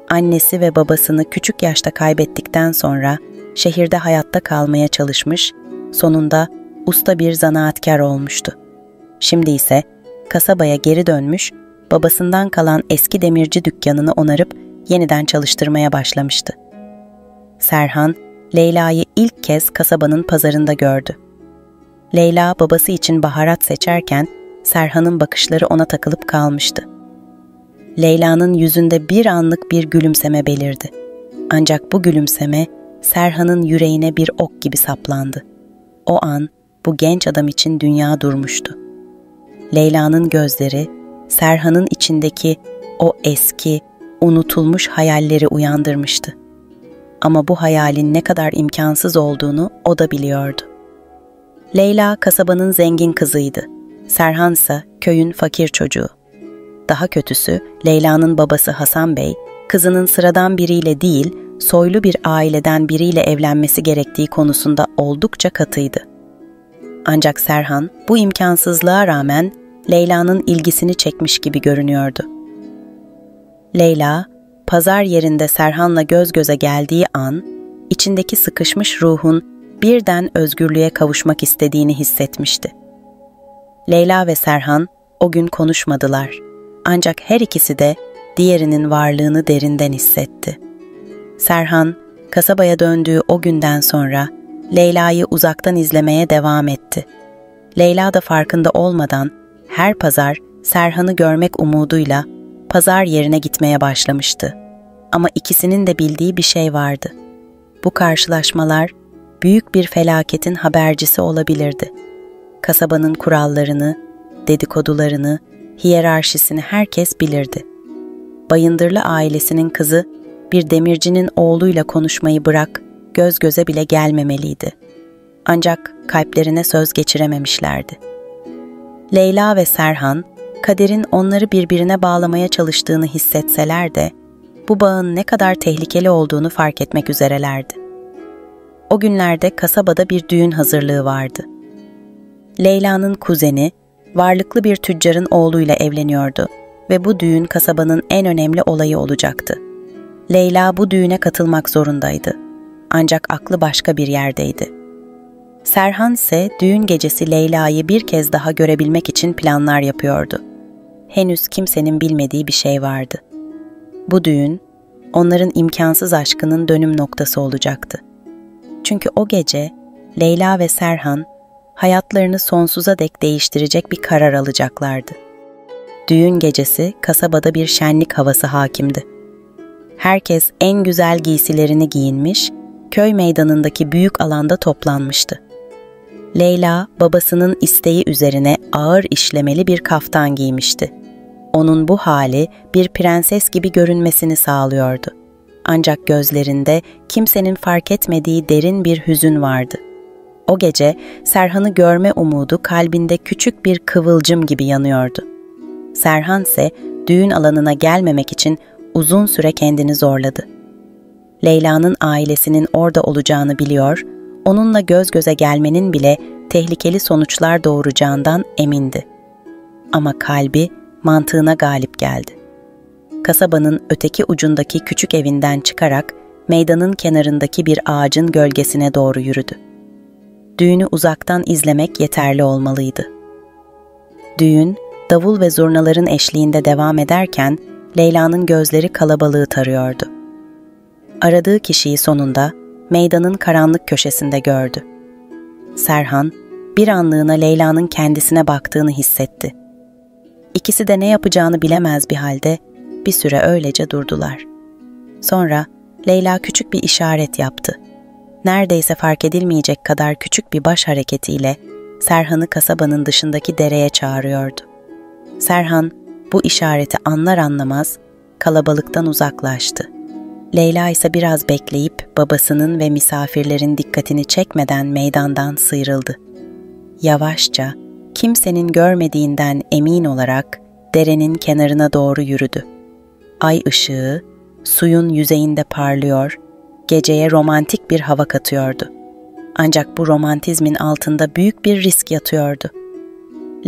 Annesi ve babasını küçük yaşta kaybettikten sonra şehirde hayatta kalmaya çalışmış, sonunda usta bir zanaatkar olmuştu. Şimdi ise kasabaya geri dönmüş, babasından kalan eski demirci dükkanını onarıp yeniden çalıştırmaya başlamıştı. Serhan, Leyla'yı ilk kez kasabanın pazarında gördü. Leyla babası için baharat seçerken Serhan'ın bakışları ona takılıp kalmıştı. Leyla'nın yüzünde bir anlık bir gülümseme belirdi. Ancak bu gülümseme Serhan'ın yüreğine bir ok gibi saplandı. O an bu genç adam için dünya durmuştu. Leyla'nın gözleri Serhan'ın içindeki o eski, unutulmuş hayalleri uyandırmıştı. Ama bu hayalin ne kadar imkansız olduğunu o da biliyordu. Leyla kasabanın zengin kızıydı. Serhan ise köyün fakir çocuğu. Daha kötüsü Leyla'nın babası Hasan Bey, kızının sıradan biriyle değil, soylu bir aileden biriyle evlenmesi gerektiği konusunda oldukça katıydı. Ancak Serhan bu imkansızlığa rağmen Leyla'nın ilgisini çekmiş gibi görünüyordu. Leyla, pazar yerinde Serhan'la göz göze geldiği an, içindeki sıkışmış ruhun birden özgürlüğe kavuşmak istediğini hissetmişti. Leyla ve Serhan o gün konuşmadılar. Ancak her ikisi de diğerinin varlığını derinden hissetti. Serhan, kasabaya döndüğü o günden sonra Leyla'yı uzaktan izlemeye devam etti. Leyla da farkında olmadan her pazar Serhan'ı görmek umuduyla pazar yerine gitmeye başlamıştı. Ama ikisinin de bildiği bir şey vardı. Bu karşılaşmalar büyük bir felaketin habercisi olabilirdi. Kasabanın kurallarını, dedikodularını, hiyerarşisini herkes bilirdi. Bayındırlı ailesinin kızı bir demircinin oğluyla konuşmayı bırak, göz göze bile gelmemeliydi. Ancak kalplerine söz geçirememişlerdi. Leyla ve Serhan, kaderin onları birbirine bağlamaya çalıştığını hissetseler de, bu bağın ne kadar tehlikeli olduğunu fark etmek üzerelerdi. O günlerde kasabada bir düğün hazırlığı vardı. Leyla'nın kuzeni, varlıklı bir tüccarın oğluyla evleniyordu ve bu düğün kasabanın en önemli olayı olacaktı. Leyla bu düğüne katılmak zorundaydı. Ancak aklı başka bir yerdeydi. Serhan ise düğün gecesi Leyla'yı bir kez daha görebilmek için planlar yapıyordu. Henüz kimsenin bilmediği bir şey vardı. Bu düğün, onların imkansız aşkının dönüm noktası olacaktı. Çünkü o gece Leyla ve Serhan, hayatlarını sonsuza dek değiştirecek bir karar alacaklardı. Düğün gecesi kasabada bir şenlik havası hakimdi. Herkes en güzel giysilerini giyinmiş, köy meydanındaki büyük alanda toplanmıştı. Leyla, babasının isteği üzerine ağır işlemeli bir kaftan giymişti. Onun bu hali bir prenses gibi görünmesini sağlıyordu. Ancak gözlerinde kimsenin fark etmediği derin bir hüzün vardı. O gece Serhan'ı görme umudu kalbinde küçük bir kıvılcım gibi yanıyordu. Serhan ise düğün alanına gelmemek için uzun süre kendini zorladı. Leyla'nın ailesinin orada olacağını biliyor, onunla göz göze gelmenin bile tehlikeli sonuçlar doğuracağından emindi. Ama kalbi mantığına galip geldi. Kasabanın öteki ucundaki küçük evinden çıkarak meydanın kenarındaki bir ağacın gölgesine doğru yürüdü. Düğünü uzaktan izlemek yeterli olmalıydı. Düğün, davul ve zurnaların eşliğinde devam ederken Leyla'nın gözleri kalabalığı tarıyordu. Aradığı kişiyi sonunda meydanın karanlık köşesinde gördü. Serhan, bir anlığına Leyla'nın kendisine baktığını hissetti. İkisi de ne yapacağını bilemez bir halde Bir süre öylece durdular. Sonra Leyla küçük bir işaret yaptı. Neredeyse fark edilmeyecek kadar küçük bir baş hareketiyle Serhan'ı kasabanın dışındaki dereye çağırıyordu. Serhan bu işareti anlar anlamaz kalabalıktan uzaklaştı. Leyla ise biraz bekleyip babasının ve misafirlerin dikkatini çekmeden meydandan sıyrıldı. Yavaşça, kimsenin görmediğinden emin olarak derenin kenarına doğru yürüdü. Ay ışığı suyun yüzeyinde parlıyor, geceye romantik bir hava katıyordu. Ancak bu romantizmin altında büyük bir risk yatıyordu.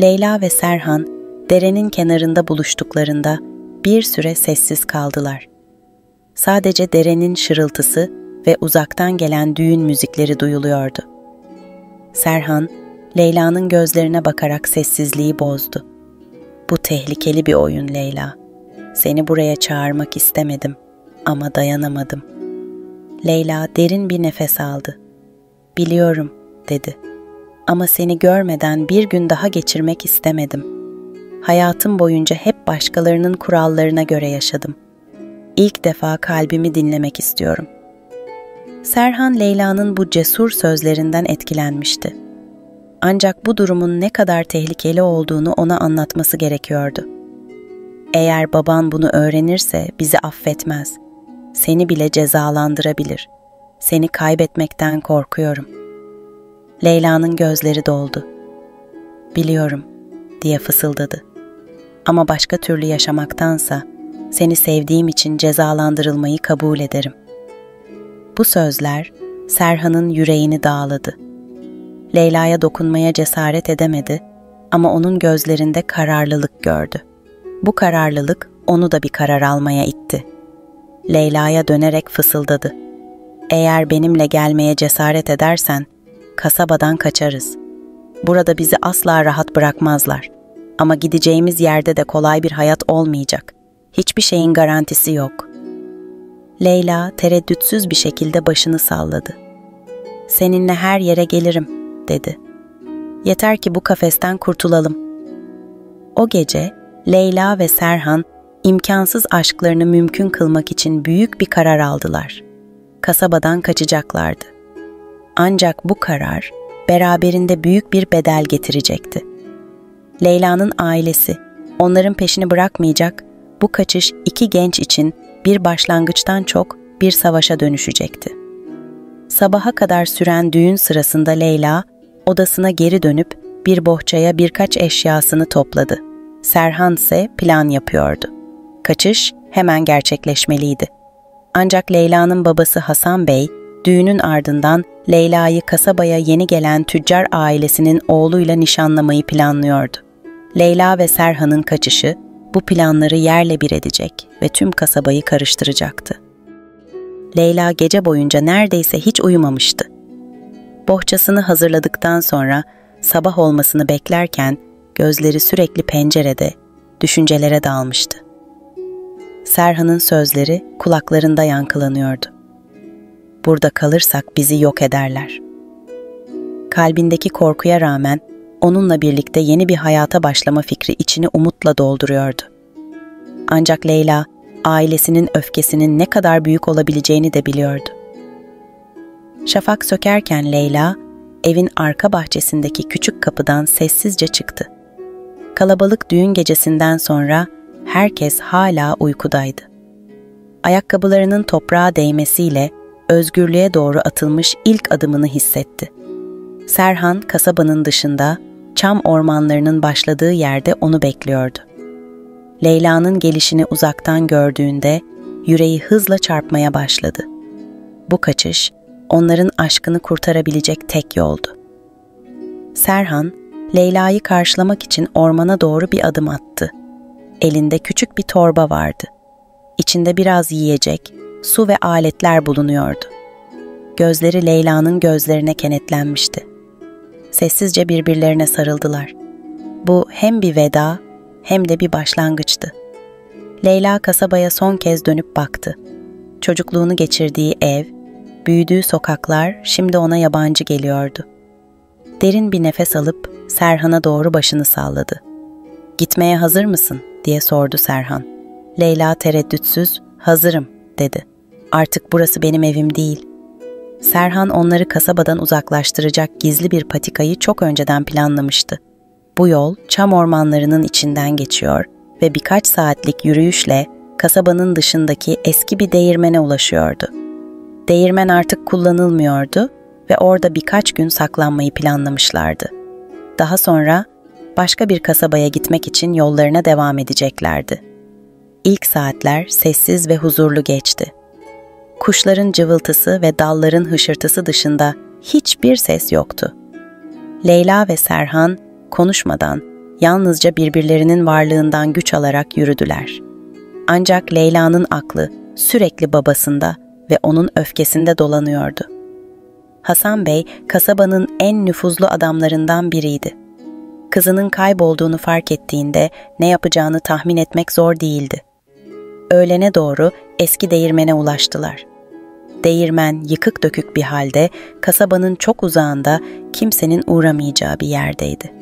Leyla ve Serhan derenin kenarında buluştuklarında bir süre sessiz kaldılar. Sadece derenin şırıltısı ve uzaktan gelen düğün müzikleri duyuluyordu. Serhan, Leyla'nın gözlerine bakarak sessizliği bozdu. "Bu tehlikeli bir oyun Leyla. Seni buraya çağırmak istemedim ama dayanamadım." Leyla derin bir nefes aldı. "Biliyorum," dedi. "Ama seni görmeden bir gün daha geçirmek istemedim. Hayatım boyunca hep başkalarının kurallarına göre yaşadım. İlk defa kalbimi dinlemek istiyorum." Serhan, Leyla'nın bu cesur sözlerinden etkilenmişti. Ancak bu durumun ne kadar tehlikeli olduğunu ona anlatması gerekiyordu. "Eğer baban bunu öğrenirse bizi affetmez. Seni bile cezalandırabilir. Seni kaybetmekten korkuyorum." Leyla'nın gözleri doldu. "Biliyorum," diye fısıldadı. "Ama başka türlü yaşamaktansa seni sevdiğim için cezalandırılmayı kabul ederim." Bu sözler Serhan'ın yüreğini dağladı. Leyla'ya dokunmaya cesaret edemedi ama onun gözlerinde kararlılık gördü. Bu kararlılık onu da bir karar almaya itti. Leyla'ya dönerek fısıldadı. "Eğer benimle gelmeye cesaret edersen kasabadan kaçarız. Burada bizi asla rahat bırakmazlar. Ama gideceğimiz yerde de kolay bir hayat olmayacak. Hiçbir şeyin garantisi yok." Leyla tereddütsüz bir şekilde başını salladı. "Seninle her yere gelirim," dedi. "Yeter ki bu kafesten kurtulalım." O gece Leyla ve Serhan imkansız aşklarını mümkün kılmak için büyük bir karar aldılar. Kasabadan kaçacaklardı. Ancak bu karar beraberinde büyük bir bedel getirecekti. Leyla'nın ailesi onların peşini bırakmayacak, bu kaçış iki genç için bir başlangıçtan çok bir savaşa dönüşecekti. Sabaha kadar süren düğün sırasında Leyla odasına geri dönüp bir bohçaya birkaç eşyasını topladı. Serhan ise plan yapıyordu. Kaçış hemen gerçekleşmeliydi. Ancak Leyla'nın babası Hasan Bey, düğünün ardından Leyla'yı kasabaya yeni gelen tüccar ailesinin oğluyla nişanlamayı planlıyordu. Leyla ve Serhan'ın kaçışı bu planları yerle bir edecek ve tüm kasabayı karıştıracaktı. Leyla gece boyunca neredeyse hiç uyumamıştı. Bohçasını hazırladıktan sonra sabah olmasını beklerken gözleri sürekli pencerede, düşüncelere dalmıştı. Serhan'ın sözleri kulaklarında yankılanıyordu. "Burada kalırsak bizi yok ederler." Kalbindeki korkuya rağmen onunla birlikte yeni bir hayata başlama fikri içini umutla dolduruyordu. Ancak Leyla, ailesinin öfkesinin ne kadar büyük olabileceğini de biliyordu. Şafak sökerken Leyla, evin arka bahçesindeki küçük kapıdan sessizce çıktı. Kalabalık düğün gecesinden sonra herkes hala uykudaydı. Ayakkabılarının toprağa değmesiyle özgürlüğe doğru atılmış ilk adımını hissetti. Serhan, kasabanın dışında, çam ormanlarının başladığı yerde onu bekliyordu. Leyla'nın gelişini uzaktan gördüğünde yüreği hızla çarpmaya başladı. Bu kaçış, onların aşkını kurtarabilecek tek yoldu. Serhan, Leyla'yı karşılamak için ormana doğru bir adım attı. Elinde küçük bir torba vardı. İçinde biraz yiyecek, su ve aletler bulunuyordu. Gözleri Leyla'nın gözlerine kenetlenmişti. Sessizce birbirlerine sarıldılar. Bu hem bir veda hem de bir başlangıçtı. Leyla kasabaya son kez dönüp baktı. Çocukluğunu geçirdiği ev, büyüdüğü sokaklar şimdi ona yabancı geliyordu. Derin bir nefes alıp Serhan'a doğru başını salladı. "Gitmeye hazır mısın?" diye sordu Serhan. Leyla tereddütsüz, "Hazırım," dedi. "Artık burası benim evim değil." Serhan onları kasabadan uzaklaştıracak gizli bir patikayı çok önceden planlamıştı. Bu yol çam ormanlarının içinden geçiyor ve birkaç saatlik yürüyüşle kasabanın dışındaki eski bir değirmene ulaşıyordu. Değirmen artık kullanılmıyordu ve orada birkaç gün saklanmayı planlamışlardı. Daha sonra başka bir kasabaya gitmek için yollarına devam edeceklerdi. İlk saatler sessiz ve huzurlu geçti. Kuşların cıvıltısı ve dalların hışırtısı dışında hiçbir ses yoktu. Leyla ve Serhan konuşmadan, yalnızca birbirlerinin varlığından güç alarak yürüdüler. Ancak Leyla'nın aklı sürekli babasında ve onun öfkesinde dolanıyordu. Hasan Bey, kasabanın en nüfuzlu adamlarından biriydi. Kızının kaybolduğunu fark ettiğinde ne yapacağını tahmin etmek zor değildi. Öğlene doğru eski değirmene ulaştılar. Değirmen yıkık dökük bir halde, kasabanın çok uzağında kimsenin uğramayacağı bir yerdeydi.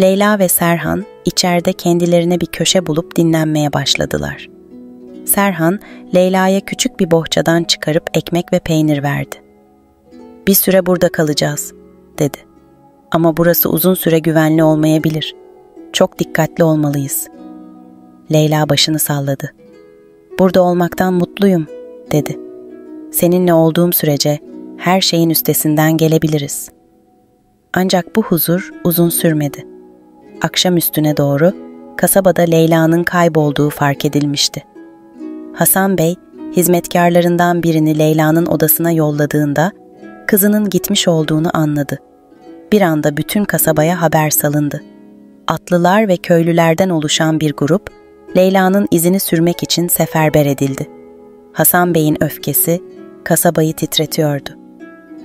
Leyla ve Serhan içeride kendilerine bir köşe bulup dinlenmeye başladılar. Serhan, Leyla'ya küçük bir bohçadan çıkarıp ekmek ve peynir verdi. "Bir süre burada kalacağız," dedi. "Ama burası uzun süre güvenli olmayabilir. Çok dikkatli olmalıyız." Leyla başını salladı. "Burada olmaktan mutluyum," dedi. "Seninle olduğum sürece her şeyin üstesinden gelebiliriz." Ancak bu huzur uzun sürmedi. Akşam üstüne doğru kasabada Leyla'nın kaybolduğu fark edilmişti. Hasan Bey, hizmetkarlarından birini Leyla'nın odasına yolladığında kızının gitmiş olduğunu anladı. Bir anda bütün kasabaya haber salındı. Atlılar ve köylülerden oluşan bir grup, Leyla'nın izini sürmek için seferber edildi. Hasan Bey'in öfkesi kasabayı titretiyordu.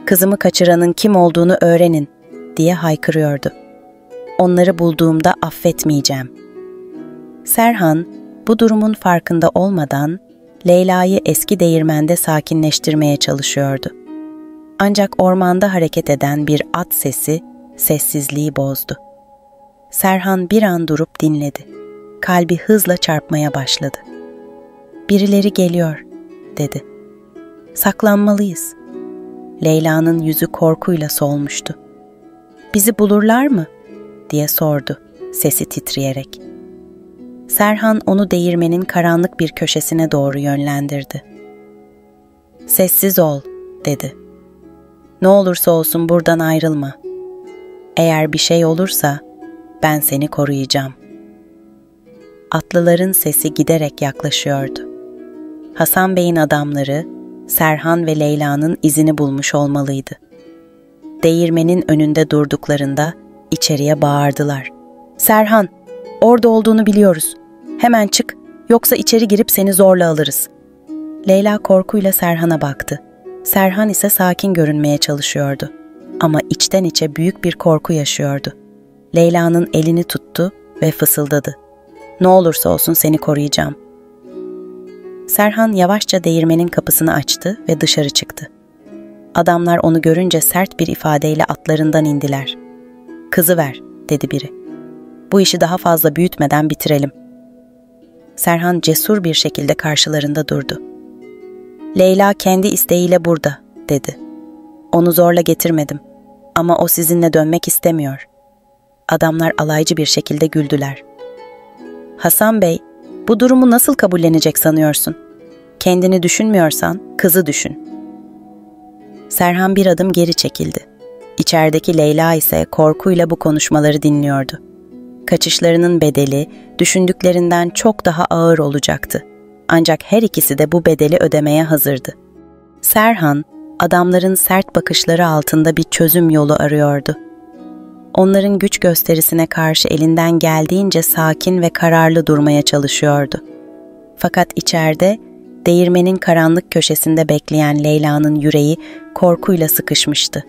"Kızımı kaçıranın kim olduğunu öğrenin," diye haykırıyordu. "Onları bulduğumda affetmeyeceğim." Serhan, bu durumun farkında olmadan Leyla'yı eski değirmende sakinleştirmeye çalışıyordu. Ancak ormanda hareket eden bir at sesi sessizliği bozdu. Serhan bir an durup dinledi. Kalbi hızla çarpmaya başladı. "Birileri geliyor," dedi. "Saklanmalıyız." Leyla'nın yüzü korkuyla solmuştu. "Bizi bulurlar mı?" diye sordu, sesi titreyerek. Serhan onu değirmenin karanlık bir köşesine doğru yönlendirdi. "Sessiz ol," dedi. "Ne olursa olsun buradan ayrılma. Eğer bir şey olursa ben seni koruyacağım." Atlıların sesi giderek yaklaşıyordu. Hasan Bey'in adamları Serhan ve Leyla'nın izini bulmuş olmalıydı. Değirmenin önünde durduklarında içeriye bağırdılar. "Serhan, orada olduğunu biliyoruz. Hemen çık, yoksa içeri girip seni zorla alırız." Leyla korkuyla Serhan'a baktı. Serhan ise sakin görünmeye çalışıyordu. Ama içten içe büyük bir korku yaşıyordu. Leyla'nın elini tuttu ve fısıldadı. "Ne olursa olsun seni koruyacağım." Serhan yavaşça değirmenin kapısını açtı ve dışarı çıktı. Adamlar onu görünce sert bir ifadeyle atlarından indiler. "Kızı ver," dedi biri. "Bu işi daha fazla büyütmeden bitirelim." Serhan cesur bir şekilde karşılarında durdu. "Leyla kendi isteğiyle burada," dedi. "Onu zorla getirmedim ama o sizinle dönmek istemiyor." Adamlar alaycı bir şekilde güldüler. "Hasan Bey, bu durumu nasıl kabullenecek sanıyorsun? Kendini düşünmüyorsan kızı düşün." Serhan bir adım geri çekildi. İçerideki Leyla ise korkuyla bu konuşmaları dinliyordu. Kaçışlarının bedeli düşündüklerinden çok daha ağır olacaktı. Ancak her ikisi de bu bedeli ödemeye hazırdı. Serhan, adamların sert bakışları altında bir çözüm yolu arıyordu. Onların güç gösterisine karşı elinden geldiğince sakin ve kararlı durmaya çalışıyordu. Fakat içeride, değirmenin karanlık köşesinde bekleyen Leyla'nın yüreği korkuyla sıkışmıştı.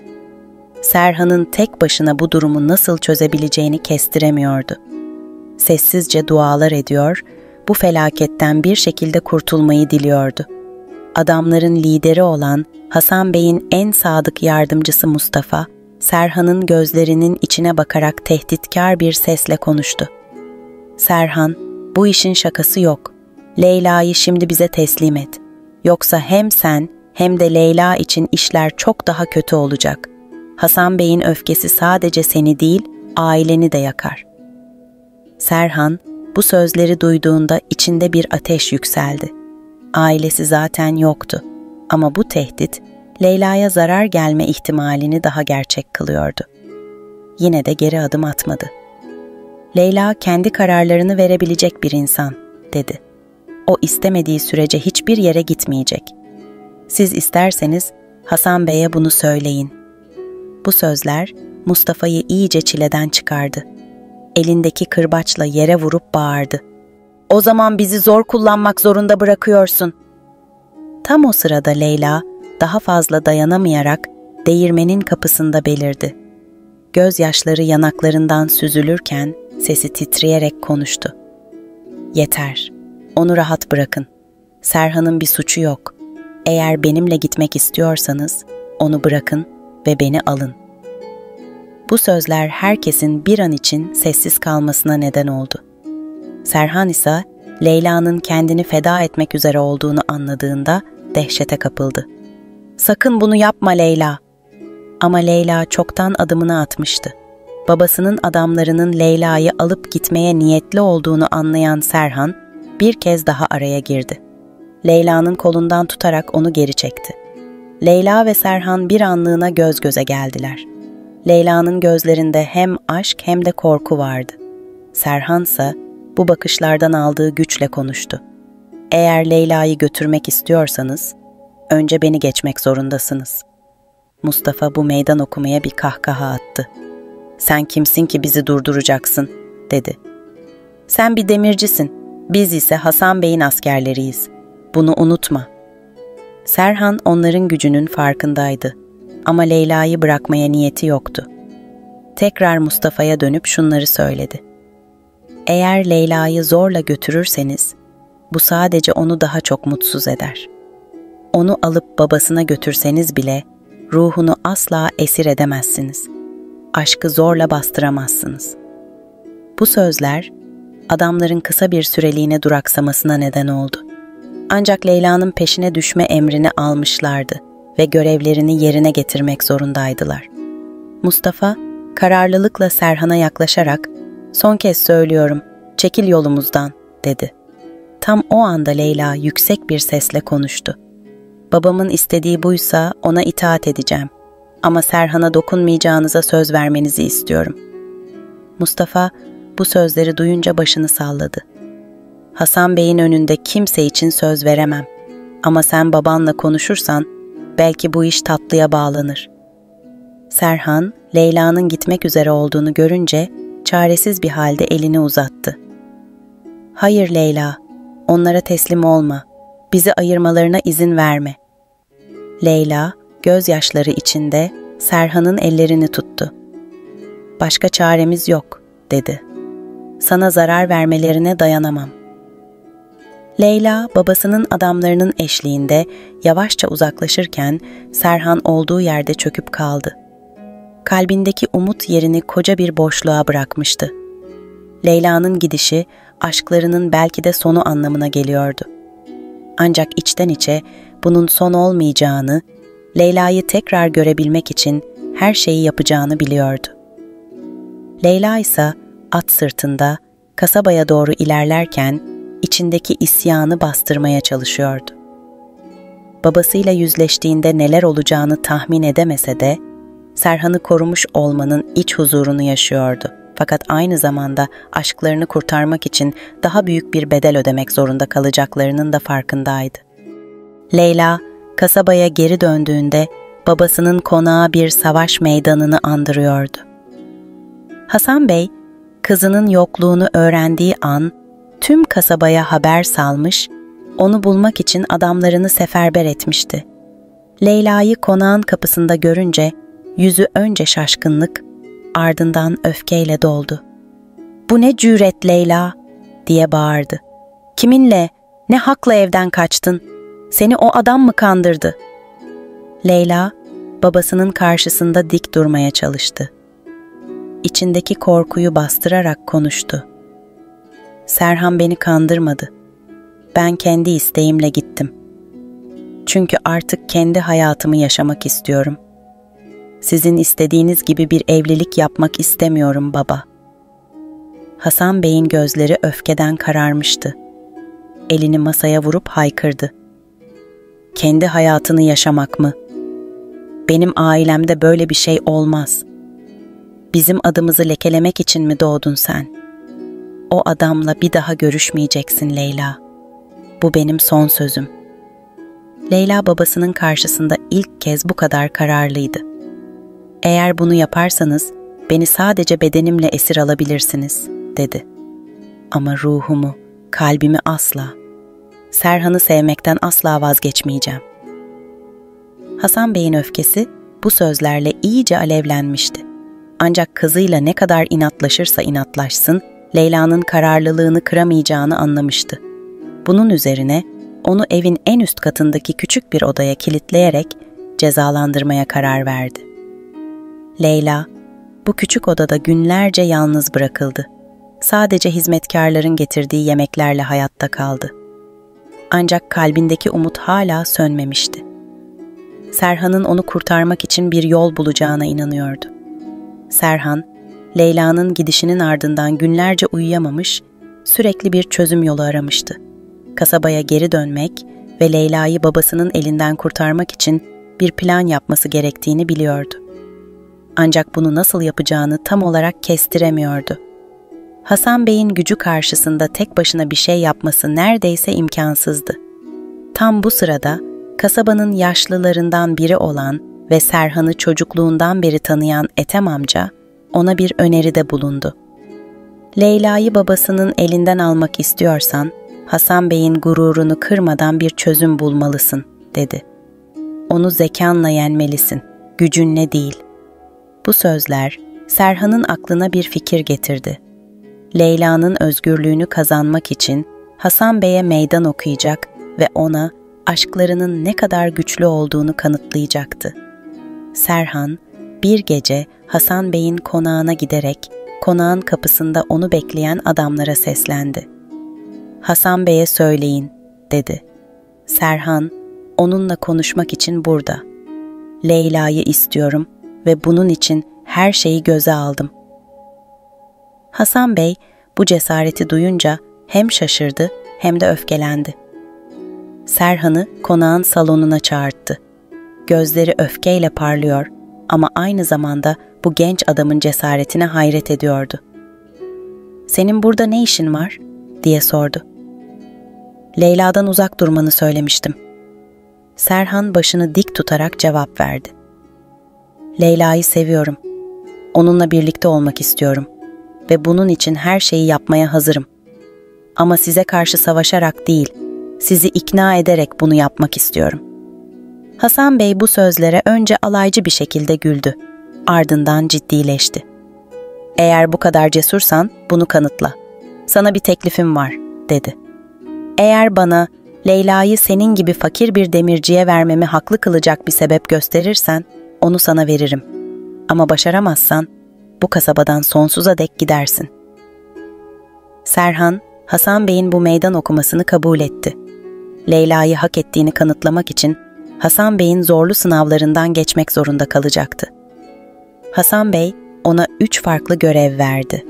Serhan'ın tek başına bu durumu nasıl çözebileceğini kestiremiyordu. Sessizce dualar ediyor, bu felaketten bir şekilde kurtulmayı diliyordu. Adamların lideri olan Hasan Bey'in en sadık yardımcısı Mustafa, Serhan'ın gözlerinin içine bakarak tehditkar bir sesle konuştu. "Serhan, bu işin şakası yok," Leyla'yı şimdi bize teslim et. Yoksa hem sen hem de Leyla için işler çok daha kötü olacak. Hasan Bey'in öfkesi sadece seni değil, aileni de yakar. Serhan bu sözleri duyduğunda içinde bir ateş yükseldi. Ailesi zaten yoktu ama bu tehdit Leyla'ya zarar gelme ihtimalini daha gerçek kılıyordu. Yine de geri adım atmadı. Leyla kendi kararlarını verebilecek bir insan, dedi. O istemediği sürece hiçbir yere gitmeyecek. Siz isterseniz Hasan Bey'e bunu söyleyin. Bu sözler Mustafa'yı iyice çileden çıkardı. Elindeki kırbaçla yere vurup bağırdı. O zaman bizi zor kullanmak zorunda bırakıyorsun. Tam o sırada Leyla daha fazla dayanamayarak değirmenin kapısında belirdi. Gözyaşları yanaklarından süzülürken sesi titreyerek konuştu. Yeter, onu rahat bırakın. Serhan'ın bir suçu yok. Eğer benimle gitmek istiyorsanız onu bırakın ve beni alın. Bu sözler herkesin bir an için sessiz kalmasına neden oldu. Serhan ise Leyla'nın kendini feda etmek üzere olduğunu anladığında dehşete kapıldı. Sakın bunu yapma Leyla. Ama Leyla çoktan adımını atmıştı. Babasının adamlarının Leyla'yı alıp gitmeye niyetli olduğunu anlayan Serhan bir kez daha araya girdi. Leyla'nın kolundan tutarak onu geri çekti. Leyla ve Serhan bir anlığına göz göze geldiler. Leyla'nın gözlerinde hem aşk hem de korku vardı. Serhan ise bu bakışlardan aldığı güçle konuştu. Eğer Leyla'yı götürmek istiyorsanız, önce beni geçmek zorundasınız. Mustafa bu meydan okumaya bir kahkaha attı. Sen kimsin ki bizi durduracaksın, dedi. Sen bir demircisin, biz ise Hasan Bey'in askerleriyiz. Bunu unutma. Serhan onların gücünün farkındaydı ama Leyla'yı bırakmaya niyeti yoktu. Tekrar Mustafa'ya dönüp şunları söyledi. Eğer Leyla'yı zorla götürürseniz, bu sadece onu daha çok mutsuz eder. Onu alıp babasına götürseniz bile ruhunu asla esir edemezsiniz. Aşkı zorla bastıramazsınız. Bu sözler adamların kısa bir süreliğine duraksamasına neden oldu. Ancak Leyla'nın peşine düşme emrini almışlardı ve görevlerini yerine getirmek zorundaydılar. Mustafa kararlılıkla Serhan'a yaklaşarak "Son kez söylüyorum, çekil yolumuzdan," dedi. Tam o anda Leyla yüksek bir sesle konuştu. "Babamın istediği buysa ona itaat edeceğim. Ama Serhan'a dokunmayacağınıza söz vermenizi istiyorum." Mustafa bu sözleri duyunca başını salladı. "Hasan Bey'in önünde kimse için söz veremem. Ama sen babanla konuşursan belki bu iş tatlıya bağlanır." Serhan, Leyla'nın gitmek üzere olduğunu görünce çaresiz bir halde elini uzattı. "Hayır Leyla, onlara teslim olma. Bizi ayırmalarına izin verme." Leyla, gözyaşları içinde Serhan'ın ellerini tuttu. "Başka çaremiz yok," dedi. "Sana zarar vermelerine dayanamam." Leyla, babasının adamlarının eşliğinde yavaşça uzaklaşırken Serhan olduğu yerde çöküp kaldı. Kalbindeki umut yerini koca bir boşluğa bırakmıştı. Leyla'nın gidişi aşklarının belki de sonu anlamına geliyordu. Ancak içten içe bunun son olmayacağını, Leyla'yı tekrar görebilmek için her şeyi yapacağını biliyordu. Leyla ise at sırtında kasabaya doğru ilerlerken içindeki isyanı bastırmaya çalışıyordu. Babasıyla yüzleştiğinde neler olacağını tahmin edemese de Serhan'ı korumuş olmanın iç huzurunu yaşıyordu. Fakat aynı zamanda aşklarını kurtarmak için daha büyük bir bedel ödemek zorunda kalacaklarının da farkındaydı. Leyla, kasabaya geri döndüğünde babasının konağı bir savaş meydanını andırıyordu. Hasan Bey, kızının yokluğunu öğrendiği an tüm kasabaya haber salmış, onu bulmak için adamlarını seferber etmişti. Leyla'yı konağın kapısında görünce yüzü önce şaşkınlık, ardından öfkeyle doldu. "Bu ne cüret Leyla?" diye bağırdı. "Kiminle, ne hakla evden kaçtın? Seni o adam mı kandırdı?" Leyla, babasının karşısında dik durmaya çalıştı. İçindeki korkuyu bastırarak konuştu. "Serhan beni kandırmadı. ben kendi isteğimle gittim. Çünkü artık kendi hayatımı yaşamak istiyorum. Sizin istediğiniz gibi bir evlilik yapmak istemiyorum baba. Hasan Bey'in gözleri öfkeden kararmıştı. Elini masaya vurup haykırdı. Kendi hayatını yaşamak mı? Benim ailemde böyle bir şey olmaz. Bizim adımızı lekelemek için mi doğdun sen? O adamla bir daha görüşmeyeceksin Leyla. Bu benim son sözüm. Leyla babasının karşısında ilk kez bu kadar kararlıydı. Eğer bunu yaparsanız beni sadece bedenimle esir alabilirsiniz, dedi. Ama ruhumu, kalbimi asla. Serhan'ı sevmekten asla vazgeçmeyeceğim. Hasan Bey'in öfkesi bu sözlerle iyice alevlenmişti. Ancak kızıyla ne kadar inatlaşırsa inatlaşsın, Leyla'nın kararlılığını kıramayacağını anlamıştı. Bunun üzerine onu evin en üst katındaki küçük bir odaya kilitleyerek cezalandırmaya karar verdi. Leyla, bu küçük odada günlerce yalnız bırakıldı. Sadece hizmetkarların getirdiği yemeklerle hayatta kaldı. Ancak kalbindeki umut hala sönmemişti. Serhan'ın onu kurtarmak için bir yol bulacağına inanıyordu. Serhan, Leyla'nın gidişinin ardından günlerce uyuyamamış, sürekli bir çözüm yolu aramıştı. Kasabaya geri dönmek ve Leyla'yı babasının elinden kurtarmak için bir plan yapması gerektiğini biliyordu. Ancak bunu nasıl yapacağını tam olarak kestiremiyordu. Hasan Bey'in gücü karşısında tek başına bir şey yapması neredeyse imkansızdı. Tam bu sırada kasabanın yaşlılarından biri olan ve Serhan'ı çocukluğundan beri tanıyan Ethem amca ona bir öneride bulundu. Leyla'yı babasının elinden almak istiyorsan Hasan Bey'in gururunu kırmadan bir çözüm bulmalısın, dedi. Onu zekanla yenmelisin, gücünle değil. Bu sözler Serhan'ın aklına bir fikir getirdi. Leyla'nın özgürlüğünü kazanmak için Hasan Bey'e meydan okuyacak ve ona aşklarının ne kadar güçlü olduğunu kanıtlayacaktı. Serhan bir gece Hasan Bey'in konağına giderek konağın kapısında onu bekleyen adamlara seslendi. Hasan Bey'e söyleyin, dedi. Serhan, onunla konuşmak için burada. Leyla'yı istiyorum ve bunun için her şeyi göze aldım. Hasan Bey bu cesareti duyunca hem şaşırdı hem de öfkelendi. Serhan'ı konağın salonuna çağırttı. Gözleri öfkeyle parlıyor ama aynı zamanda bu genç adamın cesaretine hayret ediyordu. "Senin burada ne işin var?" diye sordu. "Leyla'dan uzak durmanı söylemiştim." Serhan başını dik tutarak cevap verdi. "Leyla'yı seviyorum. Onunla birlikte olmak istiyorum ve bunun için her şeyi yapmaya hazırım. Ama size karşı savaşarak değil, sizi ikna ederek bunu yapmak istiyorum." Hasan Bey bu sözlere önce alaycı bir şekilde güldü. Ardından ciddileşti. "Eğer bu kadar cesursan bunu kanıtla. Sana bir teklifim var," dedi. "Eğer bana Leyla'yı senin gibi fakir bir demirciye vermemi haklı kılacak bir sebep gösterirsen onu sana veririm. Ama başaramazsan bu kasabadan sonsuza dek gidersin." Serhan, Hasan Bey'in bu meydan okumasını kabul etti. Leyla'yı hak ettiğini kanıtlamak için Hasan Bey'in zorlu sınavlarından geçmek zorunda kalacaktı. Hasan Bey ona 3 farklı görev verdi.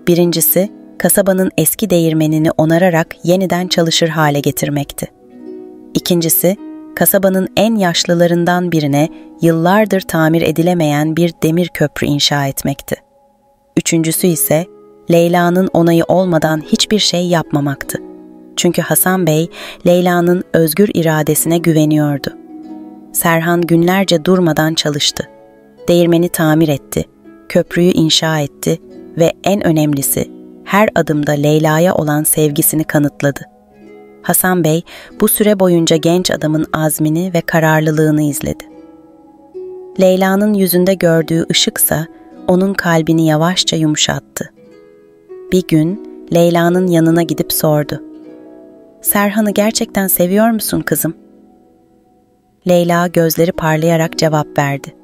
Birincisi, kasabanın eski değirmenini onararak yeniden çalışır hale getirmekti. İkincisi, kasabanın en yaşlılarından birine yıllardır tamir edilemeyen bir demir köprü inşa etmekti. Üçüncüsü ise Leyla'nın onayı olmadan hiçbir şey yapmamaktı. Çünkü Hasan Bey, Leyla'nın özgür iradesine güveniyordu. Serhan günlerce durmadan çalıştı. Değirmeni tamir etti, köprüyü inşa etti ve en önemlisi her adımda Leyla'ya olan sevgisini kanıtladı. Hasan Bey bu süre boyunca genç adamın azmini ve kararlılığını izledi. Leyla'nın yüzünde gördüğü ışıksa onun kalbini yavaşça yumuşattı. Bir gün Leyla'nın yanına gidip sordu. "Serhan'ı gerçekten seviyor musun kızım?" Leyla gözleri parlayarak cevap verdi.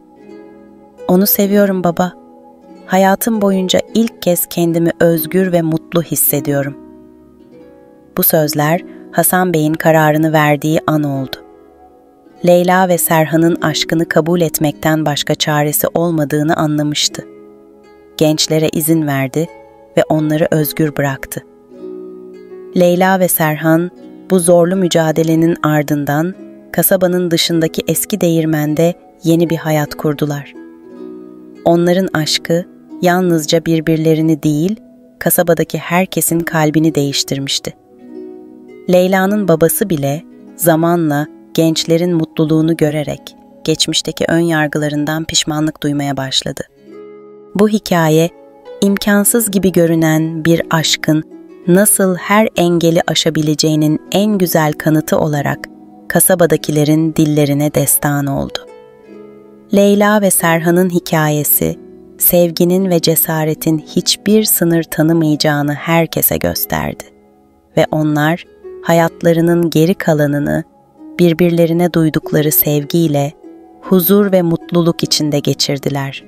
"Onu seviyorum baba. Hayatım boyunca ilk kez kendimi özgür ve mutlu hissediyorum." Bu sözler Hasan Bey'in kararını verdiği an oldu. Leyla ve Serhan'ın aşkını kabul etmekten başka çaresi olmadığını anlamıştı. Gençlere izin verdi ve onları özgür bıraktı. Leyla ve Serhan bu zorlu mücadelenin ardından kasabanın dışındaki eski değirmende yeni bir hayat kurdular. Onların aşkı yalnızca birbirlerini değil, kasabadaki herkesin kalbini değiştirmişti. Leyla'nın babası bile zamanla gençlerin mutluluğunu görerek geçmişteki ön yargılarından pişmanlık duymaya başladı. Bu hikaye, imkansız gibi görünen bir aşkın nasıl her engeli aşabileceğinin en güzel kanıtı olarak kasabadakilerin dillerine destan oldu. Leyla ve Serhan'ın hikayesi, sevginin ve cesaretin hiçbir sınır tanımayacağını herkese gösterdi ve onlar hayatlarının geri kalanını birbirlerine duydukları sevgiyle, huzur ve mutluluk içinde geçirdiler.